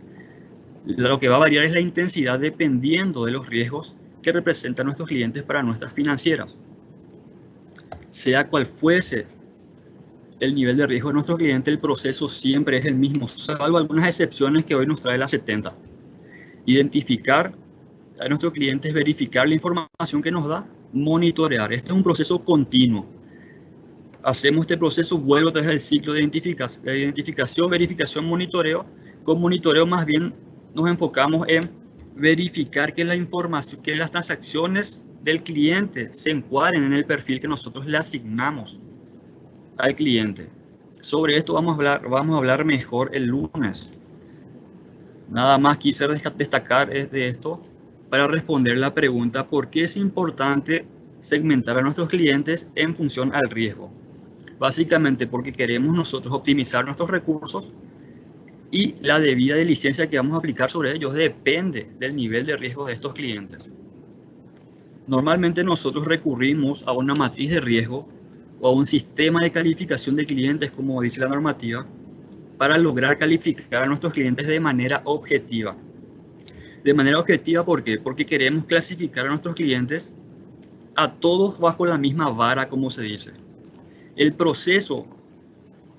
Lo que va a variar es la intensidad dependiendo de los riesgos que representan nuestros clientes para nuestras financieras. Sea cual fuese el nivel de riesgo de nuestro cliente, el proceso siempre es el mismo, salvo algunas excepciones que hoy nos trae la 70. Identificar a nuestros clientes, verificar la información que nos da, monitorear. Este es un proceso continuo. Hacemos este proceso, vuelvo a través del ciclo de identificación, verificación, monitoreo. Con monitoreo más bien nos enfocamos en verificar que la información, que las transacciones del cliente se encuadren en el perfil que nosotros le asignamos al cliente. Sobre esto vamos a hablar mejor el lunes. Nada más quise destacar de esto para responder la pregunta: ¿por qué es importante segmentar a nuestros clientes en función al riesgo? Básicamente porque queremos nosotros optimizar nuestros recursos y la debida diligencia que vamos a aplicar sobre ellos depende del nivel de riesgo de estos clientes. Normalmente nosotros recurrimos a una matriz de riesgo o a un sistema de calificación de clientes, como dice la normativa, para lograr calificar a nuestros clientes de manera objetiva. De manera objetiva, ¿por qué? Porque queremos clasificar a nuestros clientes a todos bajo la misma vara, como se dice. El proceso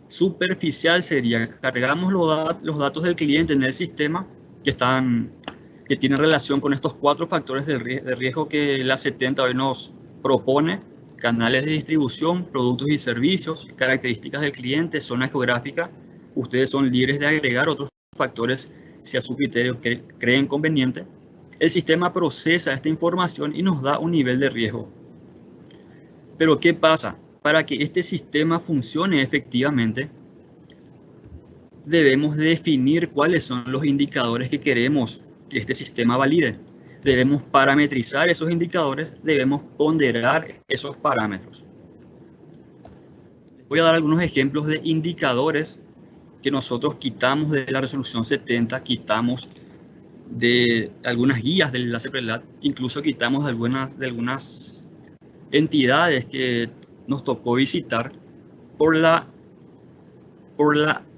superficial sería: cargamos los datos del cliente en el sistema que tienen relación con estos 4 factores de riesgo que la 70 hoy nos propone: canales de distribución, productos y servicios, características del cliente, zona geográfica. Ustedes son libres de agregar otros factores si a su criterio creen conveniente. El sistema procesa esta información y nos da un nivel de riesgo. Pero ¿qué pasa? Para que este sistema funcione efectivamente, debemos definir cuáles son los indicadores que queremos que este sistema valide. Debemos parametrizar esos indicadores, debemos ponderar esos parámetros. Voy a dar algunos ejemplos de indicadores que nosotros quitamos de la resolución 70, quitamos de algunas guías de la CEPRELAT, incluso quitamos de algunas entidades que nos tocó visitar por la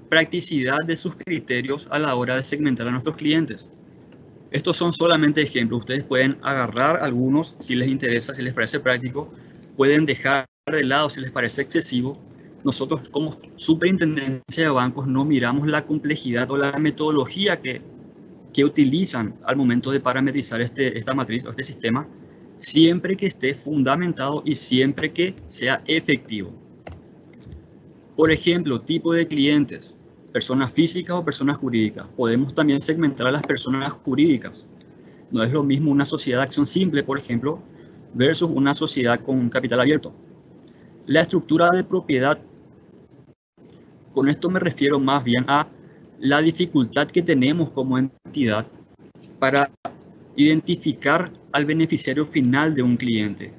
practicidad de sus criterios a la hora de segmentar a nuestros clientes. Estos son solamente ejemplos. Ustedes pueden agarrar algunos si les interesa, si les parece práctico. Pueden dejar de lado si les parece excesivo. Nosotros como Superintendencia de Bancos no miramos la complejidad o la metodología que utilizan al momento de parametrizar esta matriz o este sistema, siempre que esté fundamentado y siempre que sea efectivo. Por ejemplo, tipo de clientes: personas físicas o personas jurídicas. Podemos también segmentar a las personas jurídicas. No es lo mismo una sociedad de acción simple, por ejemplo, versus una sociedad con capital abierto. La estructura de propiedad. Con esto me refiero más bien a la dificultad que tenemos como entidad para identificar al beneficiario final de un cliente.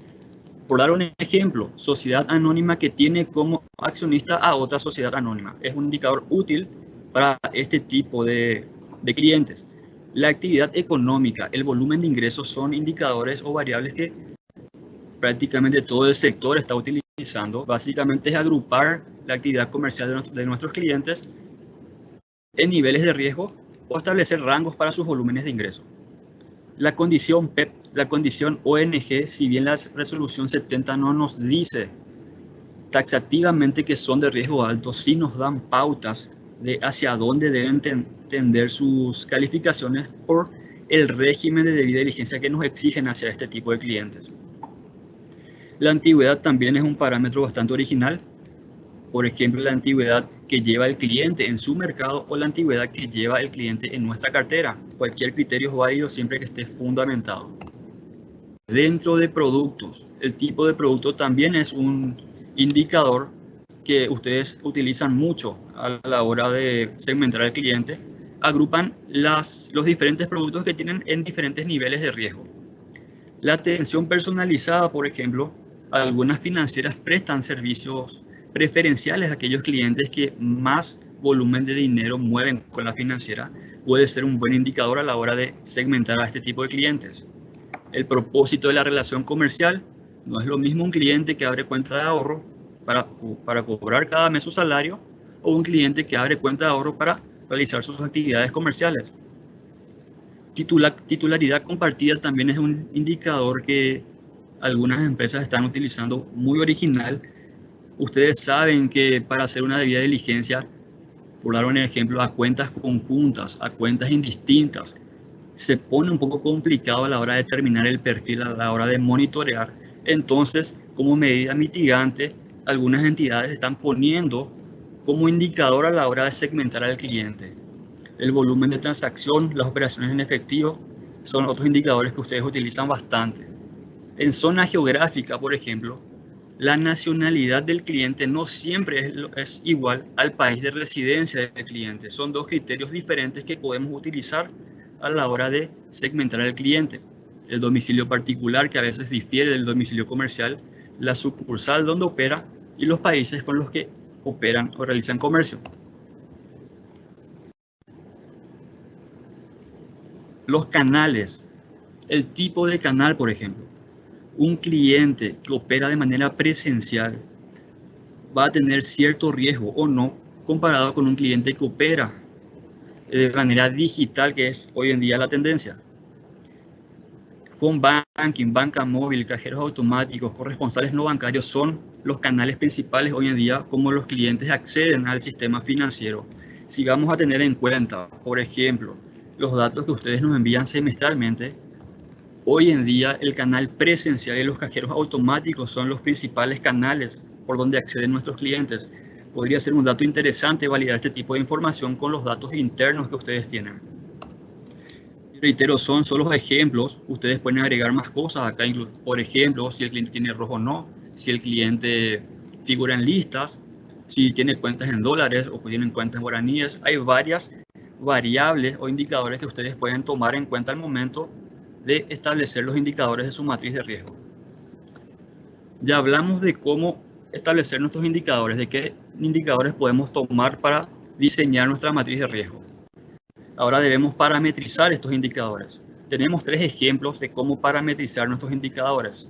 Por dar un ejemplo, sociedad anónima que tiene como accionista a otra sociedad anónima. Es un indicador útil para este tipo de clientes. La actividad económica, el volumen de ingresos son indicadores o variables que prácticamente todo el sector está utilizando. Básicamente es agrupar la actividad comercial de nuestros clientes en niveles de riesgo o establecer rangos para sus volúmenes de ingreso. La condición PEP, la condición ONG, si bien la resolución 70 no nos dice taxativamente que son de riesgo alto, sí nos dan pautas de hacia dónde deben tender sus calificaciones por el régimen de debida diligencia que nos exigen hacia este tipo de clientes. La antigüedad también es un parámetro bastante original. Por ejemplo, la antigüedad que lleva el cliente en su mercado o la antigüedad que lleva el cliente en nuestra cartera. Cualquier criterio es válido siempre que esté fundamentado. Dentro de productos, el tipo de producto también es un indicador que ustedes utilizan mucho a la hora de segmentar al cliente. Agrupan los diferentes productos que tienen en diferentes niveles de riesgo. La atención personalizada, por ejemplo, algunas financieras prestan servicios preferenciales a aquellos clientes que más volumen de dinero mueven con la financiera. Puede ser un buen indicador a la hora de segmentar a este tipo de clientes. El propósito de la relación comercial no es lo mismo un cliente que abre cuenta de ahorro para cobrar cada mes su salario o un cliente que abre cuenta de ahorro para realizar sus actividades comerciales. Titularidad compartida también es un indicador que algunas empresas están utilizando muy original. Ustedes saben que para hacer una debida diligencia, por dar un ejemplo, a cuentas conjuntas, a cuentas indistintas, se pone un poco complicado a la hora de determinar el perfil, a la hora de monitorear. Entonces, como medida mitigante, algunas entidades están poniendo como indicador a la hora de segmentar al cliente. El volumen de transacción, las operaciones en efectivo, son otros indicadores que ustedes utilizan bastante. En zona geográfica, por ejemplo, la nacionalidad del cliente no siempre es igual al país de residencia del cliente. Son dos criterios diferentes que podemos utilizar a la hora de segmentar al cliente. El domicilio particular, que a veces difiere del domicilio comercial, la sucursal donde opera y los países con los que operan o realizan comercio. Los canales, el tipo de canal, por ejemplo. Un cliente que opera de manera presencial va a tener cierto riesgo o no comparado con un cliente que opera de manera digital, que es hoy en día la tendencia. Home banking, banca móvil, cajeros automáticos, corresponsales no bancarios son los canales principales hoy en día como los clientes acceden al sistema financiero. Si vamos a tener en cuenta, por ejemplo, los datos que ustedes nos envían semestralmente, hoy en día el canal presencial y los cajeros automáticos son los principales canales por donde acceden nuestros clientes. Podría ser un dato interesante validar este tipo de información con los datos internos que ustedes tienen. Y reitero, son solo ejemplos. Ustedes pueden agregar más cosas acá. Por ejemplo, si el cliente tiene rojo o no, si el cliente figura en listas, si tiene cuentas en dólares o tienen cuentas en guaraníes. Hay varias variables o indicadores que ustedes pueden tomar en cuenta al momento de establecer los indicadores de su matriz de riesgo. Ya hablamos de cómo establecer nuestros indicadores, de qué indicadores podemos tomar para diseñar nuestra matriz de riesgo. Ahora debemos parametrizar estos indicadores. Tenemos 3 ejemplos de cómo parametrizar nuestros indicadores.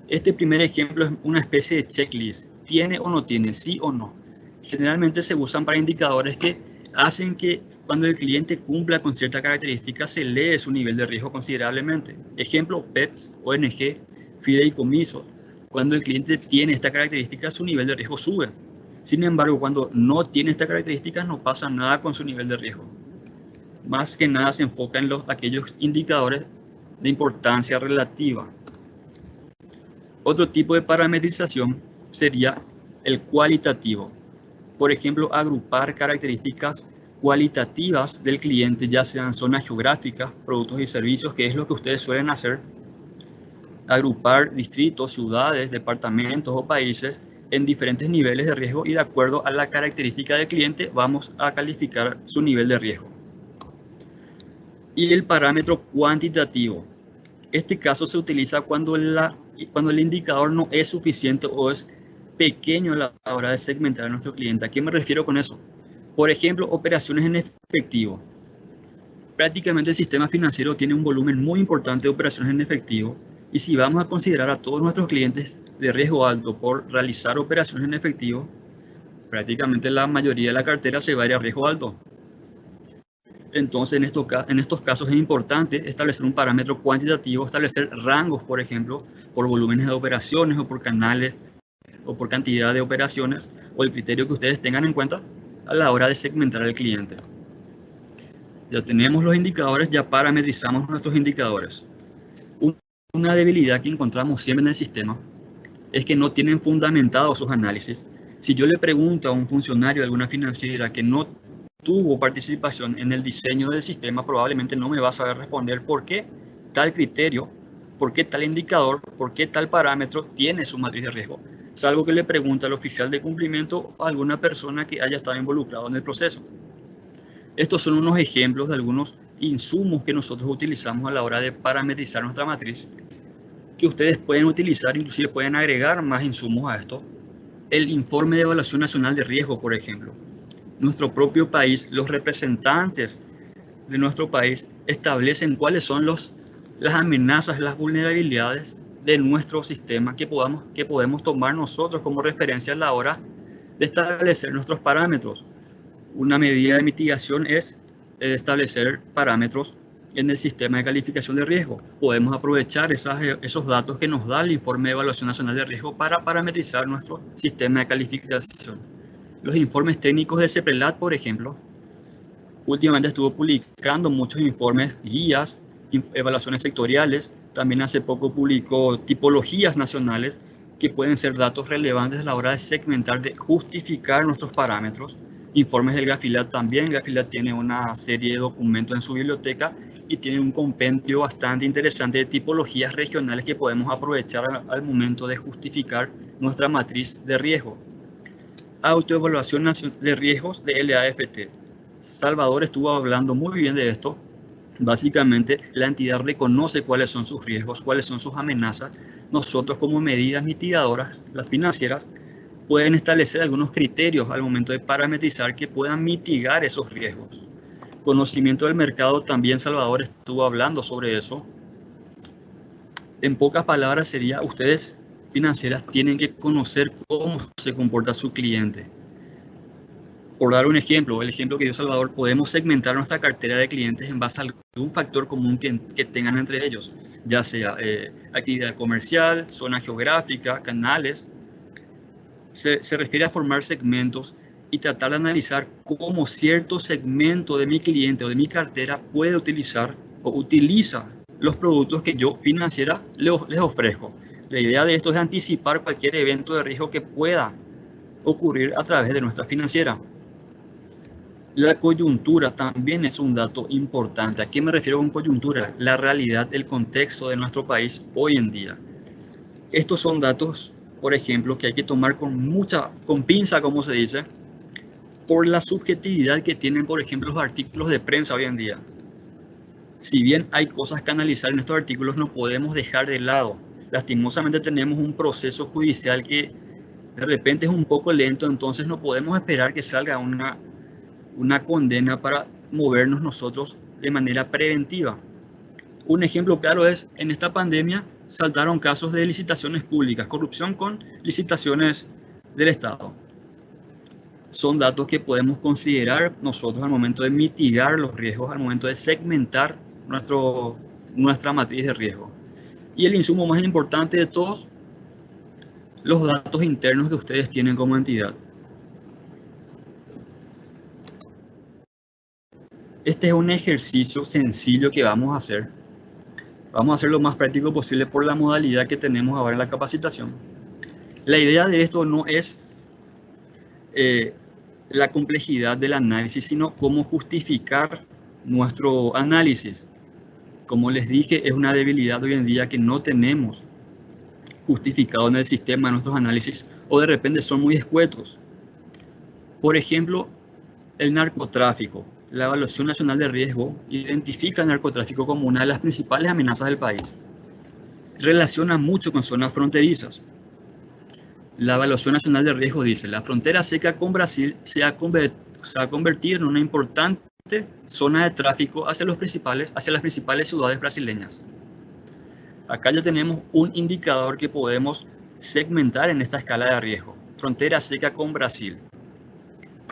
Este primer ejemplo es una especie de checklist. ¿Tiene o no tiene? ¿Sí o no? Generalmente se usan para indicadores que hacen que cuando el cliente cumpla con cierta característica se eleve su nivel de riesgo considerablemente. Ejemplo, PEPs, ONG, fideicomiso. Cuando el cliente tiene esta característica, su nivel de riesgo sube. Sin embargo, cuando no tiene esta característica, no pasa nada con su nivel de riesgo. Más que nada se enfoca en aquellos indicadores de importancia relativa. Otro tipo de parametrización sería el cualitativo. Por ejemplo, agrupar características cualitativas del cliente, ya sean zonas geográficas, productos y servicios, que es lo que ustedes suelen hacer. Agrupar distritos, ciudades, departamentos o países en diferentes niveles de riesgo y de acuerdo a la característica del cliente vamos a calificar su nivel de riesgo. Y el parámetro cuantitativo. Este caso se utiliza cuando el indicador no es suficiente o es pequeño a la hora de segmentar a nuestro cliente. ¿A qué me refiero con eso? Por ejemplo, operaciones en efectivo. Prácticamente el sistema financiero tiene un volumen muy importante de operaciones en efectivo y si vamos a considerar a todos nuestros clientes de riesgo alto por realizar operaciones en efectivo, prácticamente la mayoría de la cartera se va a ir a riesgo alto. Entonces, en estos casos es importante establecer un parámetro cuantitativo, establecer rangos, por ejemplo, por volúmenes de operaciones o por canales o por cantidad de operaciones o el criterio que ustedes tengan en cuenta a la hora de segmentar al cliente. Ya tenemos los indicadores, ya parametrizamos nuestros indicadores. Una debilidad que encontramos siempre en el sistema es que no tienen fundamentados sus análisis. Si yo le pregunto a un funcionario de alguna financiera que no tuvo participación en el diseño del sistema, probablemente no me va a saber responder por qué tal criterio, por qué tal indicador, por qué tal parámetro tiene su matriz de riesgo, salvo que le pregunte al oficial de cumplimiento o a alguna persona que haya estado involucrado en el proceso. Estos son unos ejemplos de algunos insumos que nosotros utilizamos a la hora de parametrizar nuestra matriz, que ustedes pueden utilizar, inclusive pueden agregar más insumos a esto. El informe de evaluación nacional de riesgo, por ejemplo. Nuestro propio país, los representantes de nuestro país establecen cuáles son las amenazas, las vulnerabilidades de nuestro sistema que podemos tomar nosotros como referencia a la hora de establecer nuestros parámetros. Una medida de mitigación es establecer parámetros en el sistema de calificación de riesgo. Podemos aprovechar esos datos que nos da el informe de evaluación nacional de riesgo para parametrizar nuestro sistema de calificación. Los informes técnicos del CEPRELAT, por ejemplo, últimamente estuvo publicando muchos informes, guías, evaluaciones sectoriales. También hace poco publicó tipologías nacionales que pueden ser datos relevantes a la hora de segmentar, de justificar nuestros parámetros. Informes del GAFILAT también. GAFILAT tiene una serie de documentos en su biblioteca y tiene un compendio bastante interesante de tipologías regionales que podemos aprovechar al momento de justificar nuestra matriz de riesgo. Autoevaluación de riesgos de LAFT. Salvador estuvo hablando muy bien de esto. Básicamente, la entidad reconoce cuáles son sus riesgos, cuáles son sus amenazas. Nosotros, como medidas mitigadoras, las financieras, pueden establecer algunos criterios al momento de parametrizar que puedan mitigar esos riesgos. Conocimiento del mercado, también Salvador estuvo hablando sobre eso. En pocas palabras sería, ustedes financieras tienen que conocer cómo se comporta su cliente. Por dar un ejemplo, el ejemplo que dio Salvador, podemos segmentar nuestra cartera de clientes en base a algún factor común que tengan entre ellos, ya sea actividad comercial, zona geográfica, canales. Se refiere a formar segmentos y tratar de analizar cómo cierto segmento de mi cliente o de mi cartera puede utilizar o utiliza los productos que yo financiera les ofrezco. La idea de esto es anticipar cualquier evento de riesgo que pueda ocurrir a través de nuestra financiera. La coyuntura también es un dato importante. ¿A qué me refiero con coyuntura? La realidad, el contexto de nuestro país hoy en día. Estos son datos, por ejemplo, que hay que tomar con pinza, como se dice, por la subjetividad que tienen, por ejemplo, los artículos de prensa hoy en día. Si bien hay cosas que analizar en estos artículos, no podemos dejar de lado. Lastimosamente tenemos un proceso judicial que de repente es un poco lento, entonces no podemos esperar que salga una condena para movernos nosotros de manera preventiva. Un ejemplo claro es, en esta pandemia saltaron casos de licitaciones públicas, corrupción con licitaciones del Estado. Son datos que podemos considerar nosotros al momento de mitigar los riesgos, al momento de segmentar nuestra matriz de riesgo. Y el insumo más importante de todos, los datos internos que ustedes tienen como entidad. Este es un ejercicio sencillo que vamos a hacer. Vamos a hacer lo más práctico posible por la modalidad que tenemos ahora en la capacitación. La idea de esto no es la complejidad del análisis, sino cómo justificar nuestro análisis. Como les dije, es una debilidad hoy en día que no tenemos justificado en el sistema nuestros análisis, o de repente son muy escuetos. Por ejemplo, el narcotráfico. La Evaluación Nacional de Riesgo identifica el narcotráfico como una de las principales amenazas del país. Relaciona mucho con zonas fronterizas. La Evaluación Nacional de Riesgo dice, la frontera seca con Brasil se ha convertido en una importante zona de tráfico hacia las principales ciudades brasileñas. Acá ya tenemos un indicador que podemos segmentar en esta escala de riesgo. Frontera seca con Brasil.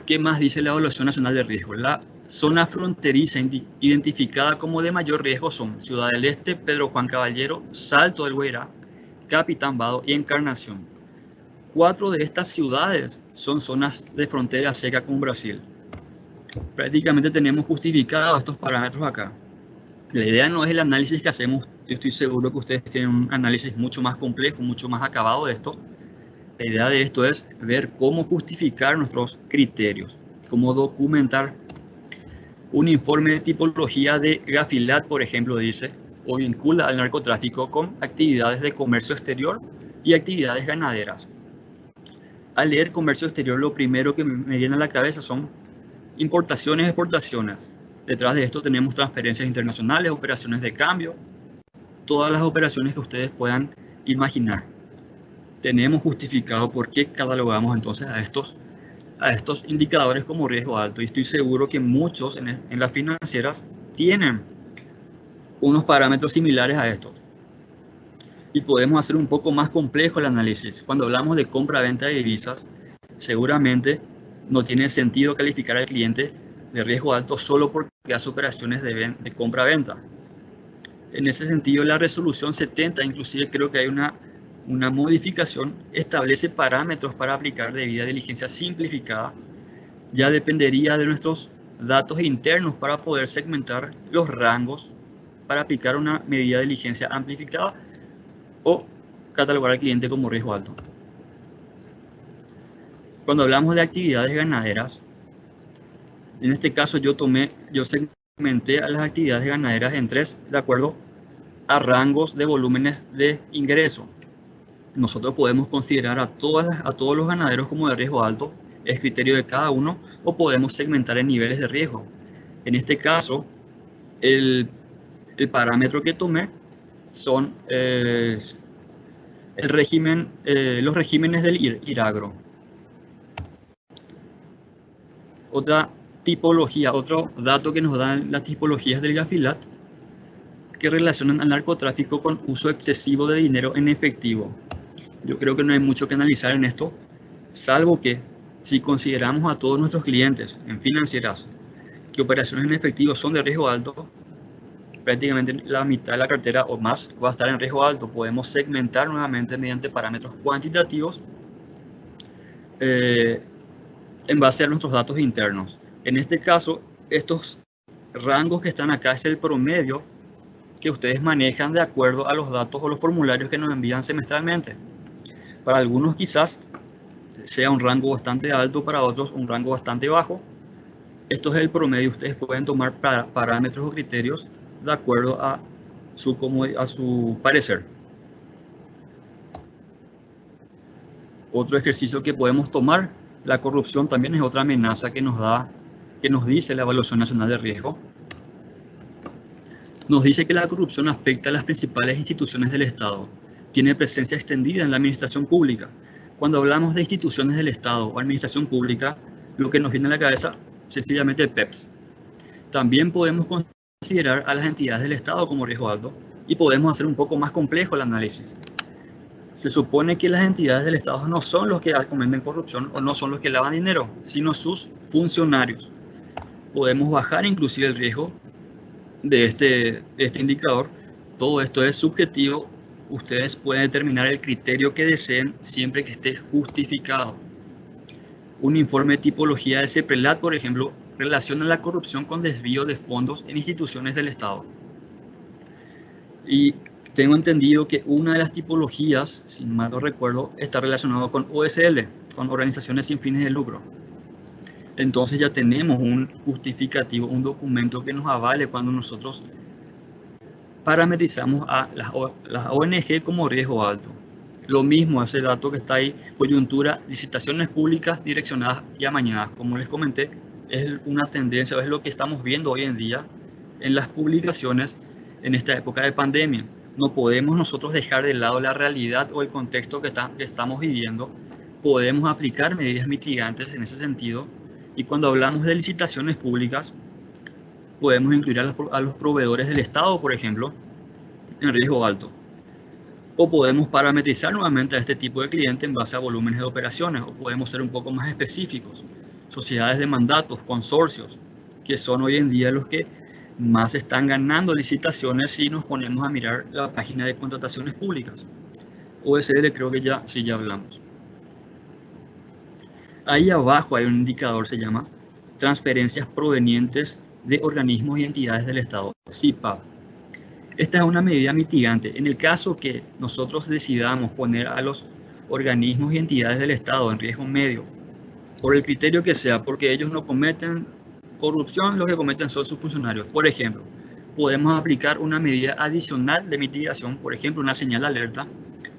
¿Qué más dice la Evaluación Nacional de Riesgo? La zona fronteriza identificada como de mayor riesgo son Ciudad del Este, Pedro Juan Caballero, Salto del Guairá, Capitán Vado y Encarnación. 4 de estas ciudades son zonas de frontera seca con Brasil. Prácticamente tenemos justificados estos parámetros acá. La idea no es el análisis que hacemos Yo estoy seguro que ustedes tienen un análisis mucho más complejo, mucho más acabado de esto. La idea de esto es ver cómo justificar nuestros criterios, cómo documentar. Un informe de tipología de Gafilat, por ejemplo, dice o vincula al narcotráfico con actividades de comercio exterior y actividades ganaderas. Al leer comercio exterior, lo primero que me viene a la cabeza son importaciones y exportaciones. Detrás de esto tenemos transferencias internacionales, operaciones de cambio, todas las operaciones que ustedes puedan imaginar. Tenemos justificado por qué catalogamos entonces a estos indicadores como riesgo alto, y estoy seguro que muchos en las financieras tienen unos parámetros similares a estos. Y podemos hacer un poco más complejo el análisis. Cuando hablamos de compra-venta de divisas, seguramente no tiene sentido calificar al cliente de riesgo alto solo porque hace operaciones de compra-venta. En ese sentido, la resolución 70, inclusive creo que hay una modificación, establece parámetros para aplicar debida diligencia simplificada. Ya dependería de nuestros datos internos para poder segmentar los rangos para aplicar una medida de diligencia amplificada o catalogar al cliente como riesgo alto. Cuando hablamos de actividades ganaderas, en este caso yo segmenté a las actividades ganaderas en 3 de acuerdo a rangos de volúmenes de ingreso. Nosotros podemos considerar a todos los ganaderos como de riesgo alto, es criterio de cada uno, o podemos segmentar en niveles de riesgo. En este caso, el parámetro que tomé son los regímenes del IRAGRO. Otra tipología, otro dato que nos dan las tipologías del Gafilat, que relacionan al narcotráfico con uso excesivo de dinero en efectivo. Yo creo que no hay mucho que analizar en esto, salvo que si consideramos a todos nuestros clientes en financieras que operaciones en efectivo son de riesgo alto, prácticamente la mitad de la cartera o más va a estar en riesgo alto. Podemos segmentar nuevamente mediante parámetros cuantitativos en base a nuestros datos internos. En este caso, estos rangos que están acá es el promedio que ustedes manejan de acuerdo a los datos o los formularios que nos envían semestralmente. Para algunos quizás sea un rango bastante alto, para otros un rango bastante bajo. Esto es el promedio. Ustedes pueden tomar parámetros o criterios de acuerdo a su parecer. Otro ejercicio que podemos tomar, la corrupción también es otra amenaza que nos dice la Evaluación Nacional de Riesgo. Nos dice que la corrupción afecta a las principales instituciones del Estado. Tiene presencia extendida en la administración pública. Cuando hablamos de instituciones del Estado o administración pública, lo que nos viene a la cabeza sencillamente el PEPS. También podemos considerar a las entidades del Estado como riesgo alto y podemos hacer un poco más complejo el análisis. Se supone que las entidades del Estado no son los que cometen corrupción o no son los que lavan dinero, sino sus funcionarios. Podemos bajar inclusive el riesgo de este indicador. Todo esto es subjetivo. Ustedes pueden determinar el criterio que deseen siempre que esté justificado. Un informe de tipología de CEPRELAT, por ejemplo, relaciona la corrupción con desvío de fondos en instituciones del Estado. Y tengo entendido que una de las tipologías, si mal no recuerdo, está relacionado con OSL, con organizaciones sin fines de lucro. Entonces ya tenemos un justificativo, un documento que nos avale cuando nosotros parametrizamos a las ONG como riesgo alto. Lo mismo, ese dato que está ahí, coyuntura, licitaciones públicas direccionadas y amañadas. Como les comenté, es una tendencia, es lo que estamos viendo hoy en día en las publicaciones en esta época de pandemia. No podemos nosotros dejar de lado la realidad o el contexto que estamos viviendo. Podemos aplicar medidas mitigantes en ese sentido. Y cuando hablamos de licitaciones públicas, podemos incluir a los proveedores del Estado, por ejemplo, en riesgo alto. O podemos parametrizar nuevamente a este tipo de cliente en base a volúmenes de operaciones, o podemos ser un poco más específicos. Sociedades de mandatos, consorcios, que son hoy en día los que más están ganando licitaciones si nos ponemos a mirar la página de contrataciones públicas. OSL creo que ya hablamos. Ahí abajo hay un indicador, se llama transferencias provenientes de organismos y entidades del Estado, CIPAP. Esta es una medida mitigante. En el caso que nosotros decidamos poner a los organismos y entidades del Estado en riesgo medio, por el criterio que sea, porque ellos no cometen corrupción, los que cometen son sus funcionarios. Por ejemplo, podemos aplicar una medida adicional de mitigación, por ejemplo, una señal de alerta,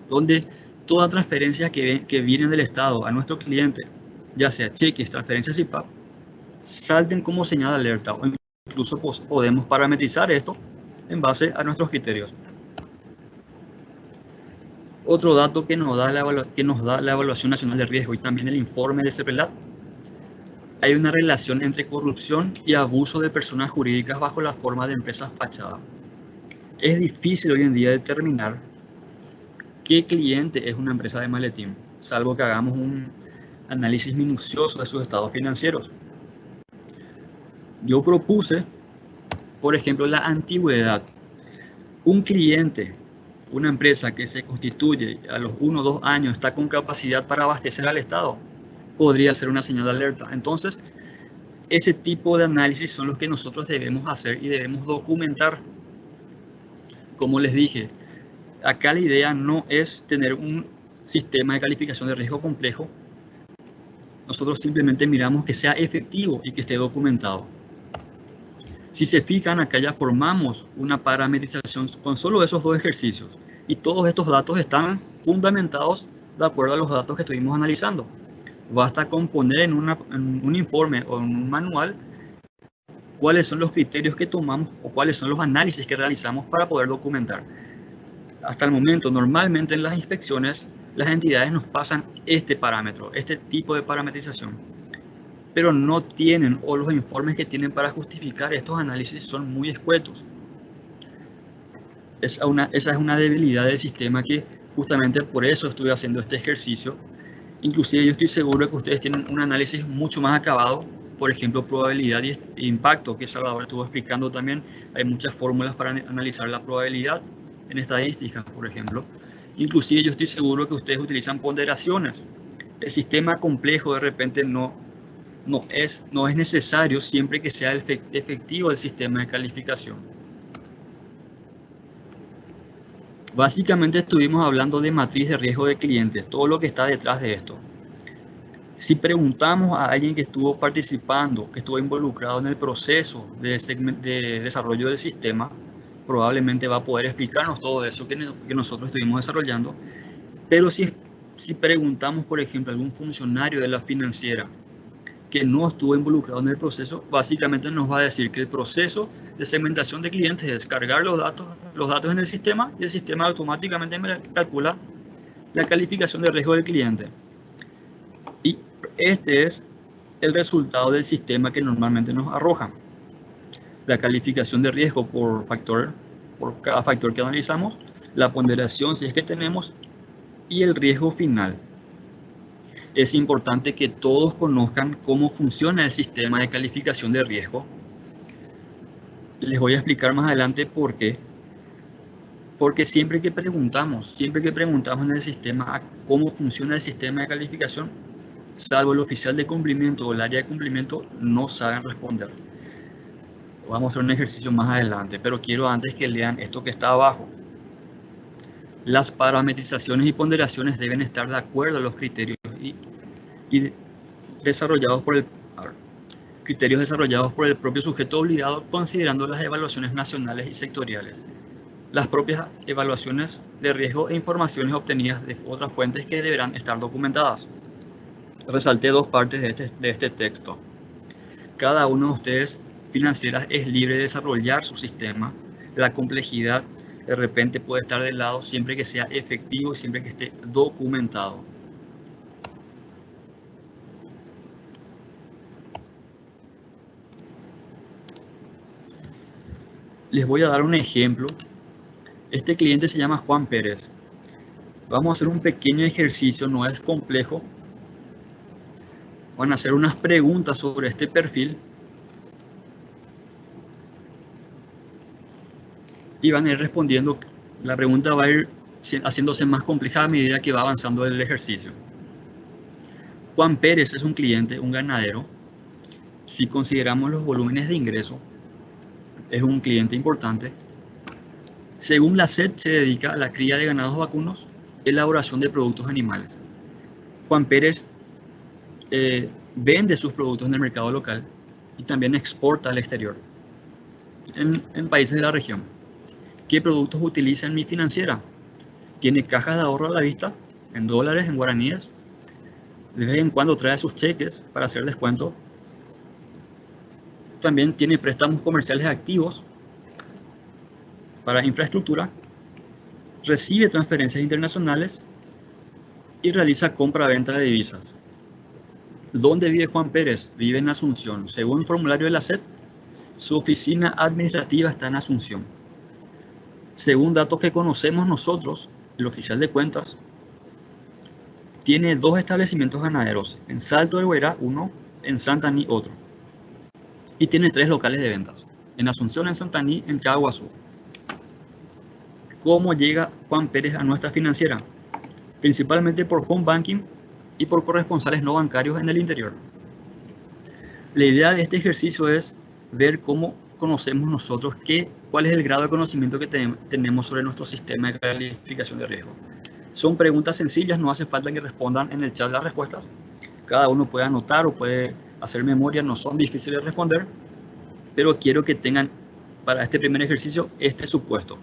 donde toda transferencia que viene del Estado a nuestro cliente, ya sea cheques, transferencias y PAP, salten como señal de alerta, o incluso podemos parametrizar esto en base a nuestros criterios. Otro dato que nos da la Evaluación Nacional de Riesgo y también el informe de CEPRELAT, hay una relación entre corrupción y abuso de personas jurídicas bajo la forma de empresas fachada. Es difícil hoy en día determinar qué cliente es una empresa de maletín, salvo que hagamos un análisis minucioso de sus estados financieros. Yo propuse, por ejemplo, la antigüedad. Un cliente, una empresa que se constituye a los 1 o 2 años, está con capacidad para abastecer al Estado, podría ser una señal de alerta. Entonces, ese tipo de análisis son los que nosotros debemos hacer y debemos documentar. Como les dije, acá la idea no es tener un sistema de calificación de riesgo complejo. Nosotros simplemente miramos que sea efectivo y que esté documentado. Si se fijan, acá ya formamos una parametrización con solo esos 2 ejercicios. Y todos estos datos están fundamentados de acuerdo a los datos que estuvimos analizando. Basta con poner en un informe o en un manual cuáles son los criterios que tomamos o cuáles son los análisis que realizamos para poder documentar. Hasta el momento, normalmente en las inspecciones, las entidades nos pasan este parámetro, este tipo de parametrización, pero no tienen, o los informes que tienen para justificar estos análisis son muy escuetos. Esa es una debilidad del sistema que justamente por eso estuve haciendo este ejercicio. Inclusive yo estoy seguro de que ustedes tienen un análisis mucho más acabado, por ejemplo, probabilidad y impacto, que Salvador estuvo explicando también. Hay muchas fórmulas para analizar la probabilidad en estadísticas, por ejemplo. Inclusive yo estoy seguro que ustedes utilizan ponderaciones. El sistema complejo de repente no es necesario siempre que sea efectivo el sistema de calificación. Básicamente estuvimos hablando de matriz de riesgo de clientes, todo lo que está detrás de esto. Si preguntamos a alguien que estuvo participando, que estuvo involucrado en el proceso de desarrollo del sistema, probablemente va a poder explicarnos todo eso que nosotros estuvimos desarrollando. Pero si preguntamos, por ejemplo, a algún funcionario de la financiera que no estuvo involucrado en el proceso, básicamente nos va a decir que el proceso de segmentación de clientes es cargar los datos en el sistema, y el sistema automáticamente me calcula la calificación de riesgo del cliente. Y este es el resultado del sistema que normalmente nos arroja. La calificación de riesgo por cada factor que analizamos, la ponderación si es que tenemos, y el riesgo final. Es importante que todos conozcan cómo funciona el sistema de calificación de riesgo. Les voy a explicar más adelante por qué. Porque siempre que preguntamos en el sistema cómo funciona el sistema de calificación, salvo el oficial de cumplimiento o el área de cumplimiento, no saben responder. Vamos a hacer un ejercicio más adelante, pero quiero antes que lean esto que está abajo. Las parametrizaciones y ponderaciones deben estar de acuerdo a los criterios desarrollados por el propio sujeto obligado, considerando las evaluaciones nacionales y sectoriales, las propias evaluaciones de riesgo e informaciones obtenidas de otras fuentes que deberán estar documentadas. Resalté 2 partes de este texto. Cada uno de ustedes, financieras, es libre de desarrollar su sistema. La complejidad de repente puede estar de lado siempre que sea efectivo y siempre que esté documentado. Les voy a dar un ejemplo. Este cliente se llama Juan Pérez. Vamos a hacer un pequeño ejercicio, no es complejo. Van a hacer unas preguntas sobre este perfil y van a ir respondiendo. La pregunta va a ir haciéndose más compleja a medida que va avanzando el ejercicio. Juan Pérez es un cliente, un ganadero. Si consideramos los volúmenes de ingreso, es un cliente importante. Según la SED, se dedica a la cría de ganados vacunos, elaboración de productos animales. Juan Pérez vende sus productos en el mercado local y también exporta al exterior, en países de la región. ¿Qué productos utiliza en mi financiera? Tiene cajas de ahorro a la vista, en dólares, en guaraníes. De vez en cuando trae sus cheques para hacer descuento. También tiene préstamos comerciales activos para infraestructura. Recibe transferencias internacionales y realiza compra-venta de divisas. ¿Dónde vive Juan Pérez? Vive en Asunción. Según el formulario de la SED, su oficina administrativa está en Asunción. Según datos que conocemos nosotros, el oficial de cuentas tiene 2 establecimientos ganaderos, en Salto del Guairá uno, en Santaní otro. Y tiene 3 locales de ventas, en Asunción, en Santaní, en Caguazú. ¿Cómo llega Juan Pérez a nuestra financiera? Principalmente por home banking y por corresponsales no bancarios en el interior. La idea de este ejercicio es ver cómo conocemos nosotros cuál es el grado de conocimiento que tenemos sobre nuestro sistema de calificación de riesgo. Son preguntas sencillas, no hace falta que respondan en el chat las respuestas. Cada uno puede anotar o puede hacer memoria, no son difíciles de responder, pero quiero que tengan para este primer ejercicio este supuesto.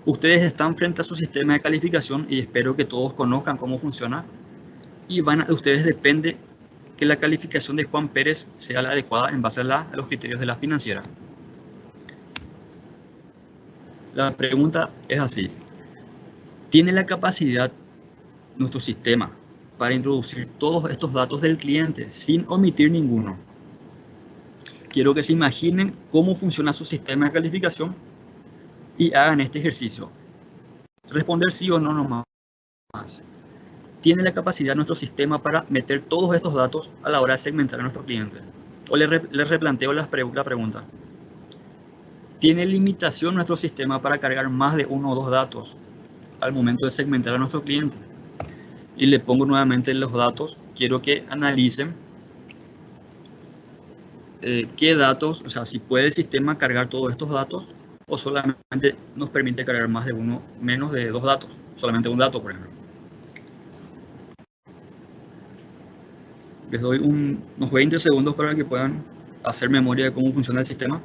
Ustedes están frente a su sistema de calificación y espero que todos conozcan cómo funciona, y de ustedes depende que la calificación de Juan Pérez sea la adecuada en base a los criterios de la financiera. La pregunta es así: ¿tiene la capacidad nuestro sistema para introducir todos estos datos del cliente sin omitir ninguno? Quiero que se imaginen cómo funciona su sistema de calificación y hagan este ejercicio. Responder sí o no nomás. ¿Tiene la capacidad nuestro sistema para meter todos estos datos a la hora de segmentar a nuestro cliente? O les replanteo la pregunta. ¿Tiene limitación nuestro sistema para cargar más de 1 o 2 datos al momento de segmentar a nuestro cliente? Y le pongo nuevamente los datos. Quiero que analicen qué datos, o sea, si puede el sistema cargar todos estos datos o solamente nos permite cargar más de uno, menos de 2 datos, solamente un dato, por ejemplo. Les doy unos 20 segundos para que puedan hacer memoria de cómo funciona el sistema.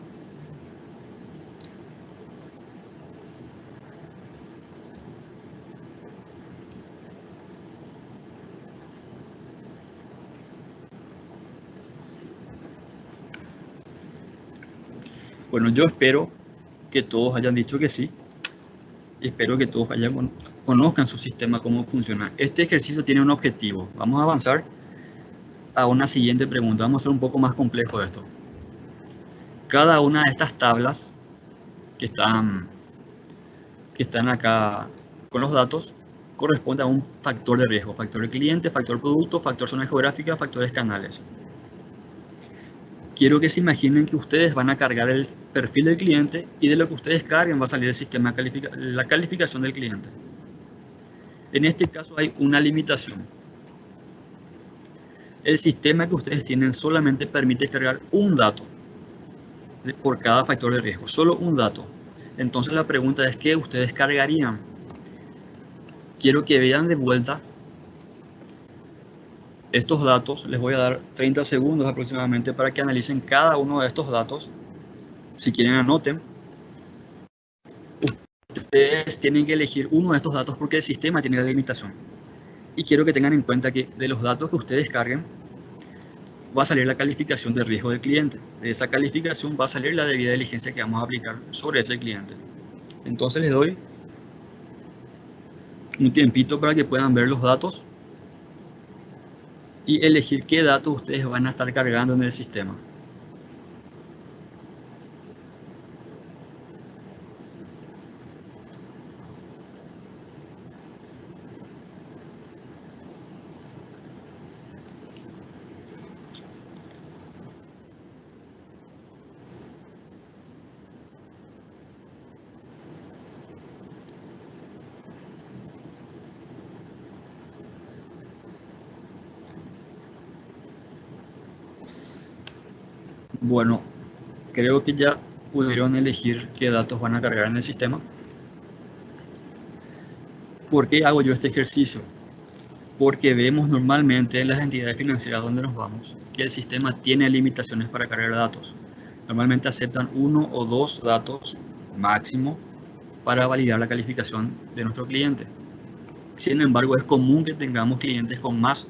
Bueno, yo espero que todos hayan dicho que sí. Espero que todos conozcan su sistema, cómo funciona. Este ejercicio tiene un objetivo. Vamos a avanzar a una siguiente pregunta. Vamos a hacer un poco más complejo esto. Cada una de estas tablas que están acá con los datos corresponde a un factor de riesgo. Factor de cliente, factor producto, factor zona geográfica, factores canales. Quiero que se imaginen que ustedes van a cargar el perfil del cliente y de lo que ustedes carguen va a salir el sistema la calificación del cliente. En este caso hay una limitación. El sistema que ustedes tienen solamente permite cargar un dato por cada factor de riesgo, solo un dato. Entonces la pregunta es: ¿qué ustedes cargarían? Quiero que vean de vuelta estos datos. Les voy a dar 30 segundos aproximadamente para que analicen cada uno de estos datos. Si quieren, anoten. Ustedes tienen que elegir uno de estos datos porque el sistema tiene la limitación. Y quiero que tengan en cuenta que de los datos que ustedes carguen va a salir la calificación de riesgo del cliente. De esa calificación va a salir la debida diligencia que vamos a aplicar sobre ese cliente. Entonces les doy un tiempito para que puedan ver los datos y elegir qué datos ustedes van a estar cargando en el sistema. Bueno, creo que ya pudieron elegir qué datos van a cargar en el sistema. ¿Por qué hago yo este ejercicio? Porque vemos normalmente en las entidades financieras donde nos vamos que el sistema tiene limitaciones para cargar datos. Normalmente aceptan 1 o 2 datos máximo para validar la calificación de nuestro cliente. Sin embargo, es común que tengamos clientes con más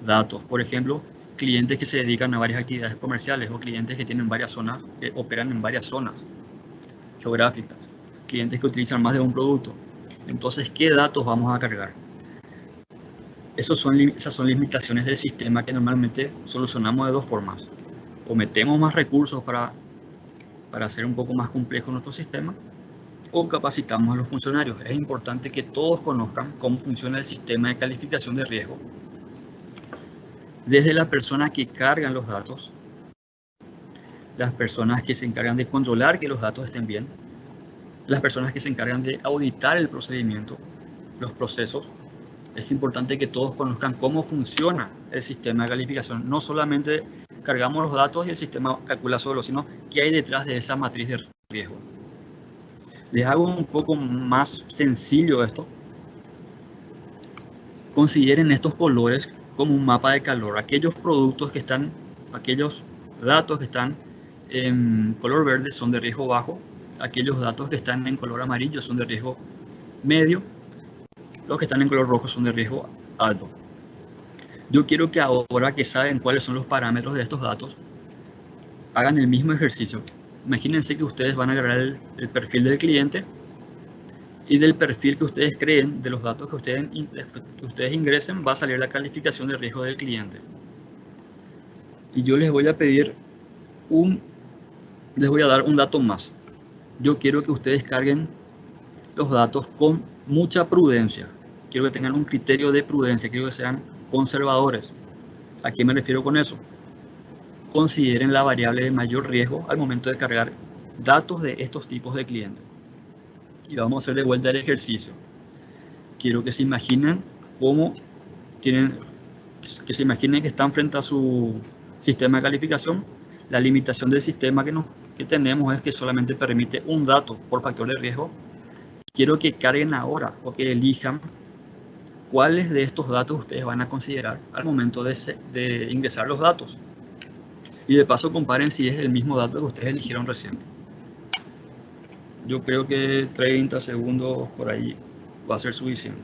datos. Por ejemplo, clientes que se dedican a varias actividades comerciales o clientes que tienen varias zonas, que operan en varias zonas geográficas. Clientes que utilizan más de un producto. Entonces, ¿qué datos vamos a cargar? Esas son limitaciones del sistema que normalmente solucionamos de dos formas. O metemos más recursos para hacer un poco más complejo nuestro sistema, o capacitamos a los funcionarios. Es importante que todos conozcan cómo funciona el sistema de calificación de riesgo. Desde la persona que cargan los datos, las personas que se encargan de controlar que los datos estén bien, las personas que se encargan de auditar el procedimiento, los procesos. Es importante que todos conozcan cómo funciona el sistema de calificación. No solamente cargamos los datos y el sistema calcula solo, sino qué hay detrás de esa matriz de riesgo. Les hago un poco más sencillo esto. Consideren estos colores como un mapa de calor. Aquellos datos que están en color verde son de riesgo bajo. Aquellos datos que están en color amarillo son de riesgo medio. Los que están en color rojo son de riesgo alto. Yo quiero que ahora que saben cuáles son los parámetros de estos datos, hagan el mismo ejercicio. Imagínense que ustedes van a agarrar el perfil del cliente y del perfil que ustedes creen, de los datos que ustedes ingresen, va a salir la calificación de riesgo del cliente. Y yo les voy a dar un dato más. Yo quiero que ustedes carguen los datos con mucha prudencia. Quiero que tengan un criterio de prudencia, quiero que sean conservadores. ¿A qué me refiero con eso? Consideren la variable de mayor riesgo al momento de cargar datos de estos tipos de clientes. Y vamos a hacer de vuelta el ejercicio. Quiero que se imaginen que están frente a su sistema de calificación. La limitación del sistema que tenemos es que solamente permite un dato por factor de riesgo. Quiero que carguen ahora o que elijan cuáles de estos datos ustedes van a considerar al momento de ingresar los datos. Y de paso comparen si es el mismo dato que ustedes eligieron recién. Yo creo que 30 segundos por ahí va a ser suficiente.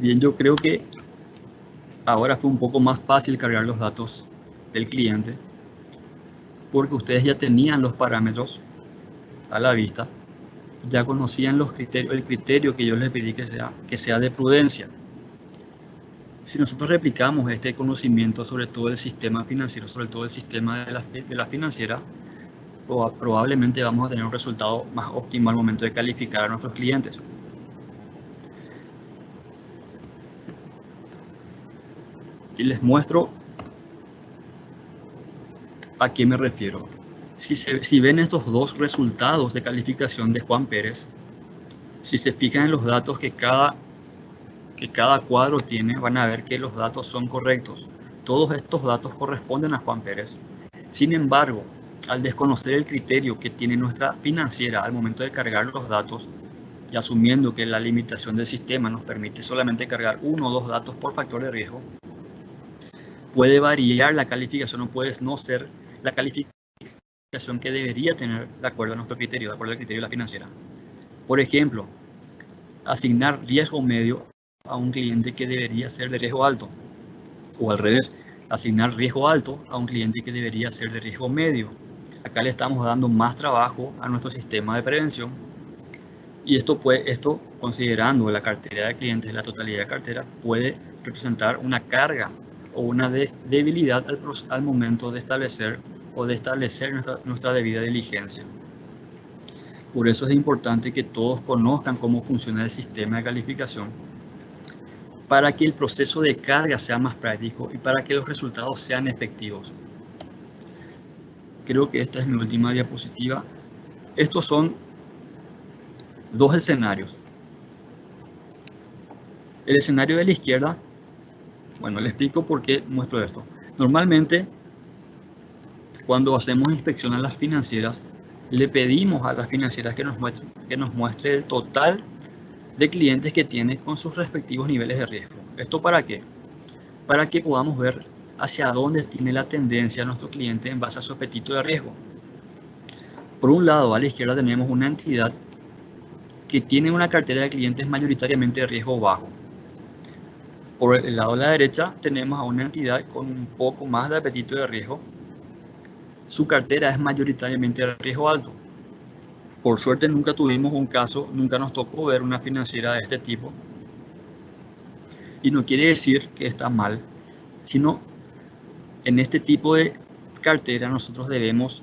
Bien, yo creo que ahora fue un poco más fácil cargar los datos del cliente porque ustedes ya tenían los parámetros a la vista, ya conocían el criterio que yo les pedí que sea de prudencia. Si nosotros replicamos este conocimiento sobre todo el sistema financiero, sobre todo el sistema de la financiera, probablemente vamos a tener un resultado más óptimo al momento de calificar a nuestros clientes. Y les muestro a qué me refiero. Si ven estos dos resultados de calificación de Juan Pérez, si se fijan en los datos que cada cuadro tiene, van a ver que los datos son correctos. Todos estos datos corresponden a Juan Pérez. Sin embargo, al desconocer el criterio que tiene nuestra financiera al momento de cargar los datos, y asumiendo que la limitación del sistema nos permite solamente cargar 1 o 2 datos por factor de riesgo, puede variar la calificación o puede no ser la calificación que debería tener de acuerdo a nuestro criterio, de acuerdo al criterio de la financiera. Por ejemplo, asignar riesgo medio a un cliente que debería ser de riesgo alto. O al revés, asignar riesgo alto a un cliente que debería ser de riesgo medio. Acá le estamos dando más trabajo a nuestro sistema de prevención. Y esto, considerando la cartera de clientes, la totalidad de cartera, puede representar una carga o una debilidad al momento de establecer nuestra debida diligencia. Por eso es importante que todos conozcan cómo funciona el sistema de calificación, para que el proceso de carga sea más práctico y para que los resultados sean efectivos. Creo que esta es mi última diapositiva. Estos son dos escenarios. El escenario de la izquierda, bueno, le explico por qué muestro esto. Normalmente, cuando hacemos inspección a las financieras, le pedimos a las financieras que nos muestre el total de clientes que tiene con sus respectivos niveles de riesgo. ¿Esto para qué? Para que podamos ver hacia dónde tiene la tendencia nuestro cliente en base a su apetito de riesgo. Por un lado, a la izquierda tenemos una entidad que tiene una cartera de clientes mayoritariamente de riesgo bajo. Por el lado de la derecha tenemos a una entidad con un poco más de apetito de riesgo. Su cartera es mayoritariamente de riesgo alto. Por suerte nunca tuvimos un caso, nunca nos tocó ver una financiera de este tipo. Y no quiere decir que está mal, sino en este tipo de cartera nosotros debemos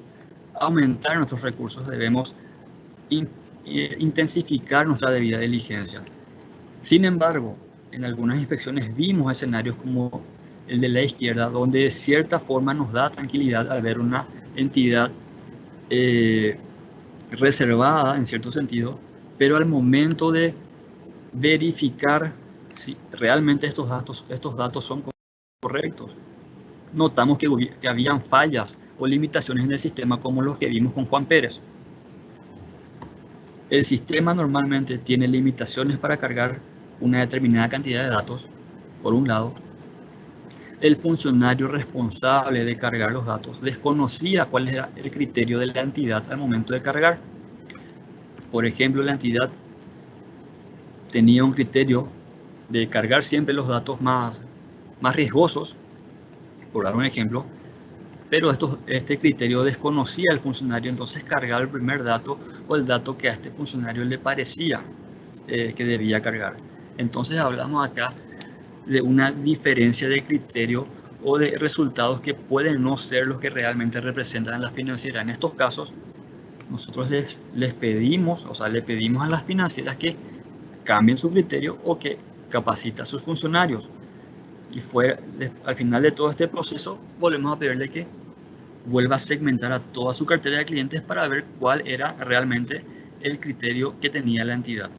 aumentar nuestros recursos, debemos intensificar nuestra debida diligencia. Sin embargo, en algunas inspecciones vimos escenarios como el de la izquierda, donde de cierta forma nos da tranquilidad al ver una entidad reservada en cierto sentido, pero al momento de verificar si realmente estos datos son correctos, notamos que habían fallas o limitaciones en el sistema como los que vimos con Juan Pérez. El sistema normalmente tiene limitaciones para cargar una determinada cantidad de datos, por un lado. El funcionario responsable de cargar los datos desconocía cuál era el criterio de la entidad al momento de cargar. Por ejemplo, la entidad tenía un criterio de cargar siempre los datos más riesgosos, por dar un ejemplo, pero este criterio desconocía al funcionario, entonces cargaba el primer dato o el dato que a este funcionario le parecía que debía cargar. Entonces hablamos acá de una diferencia de criterio o de resultados que pueden no ser los que realmente representan a la financiera. En estos casos, nosotros le pedimos a las financieras que cambien su criterio o que capaciten a sus funcionarios. Y al final de todo este proceso, volvemos a pedirle que vuelva a segmentar a toda su cartera de clientes para ver cuál era realmente el criterio que tenía la entidad.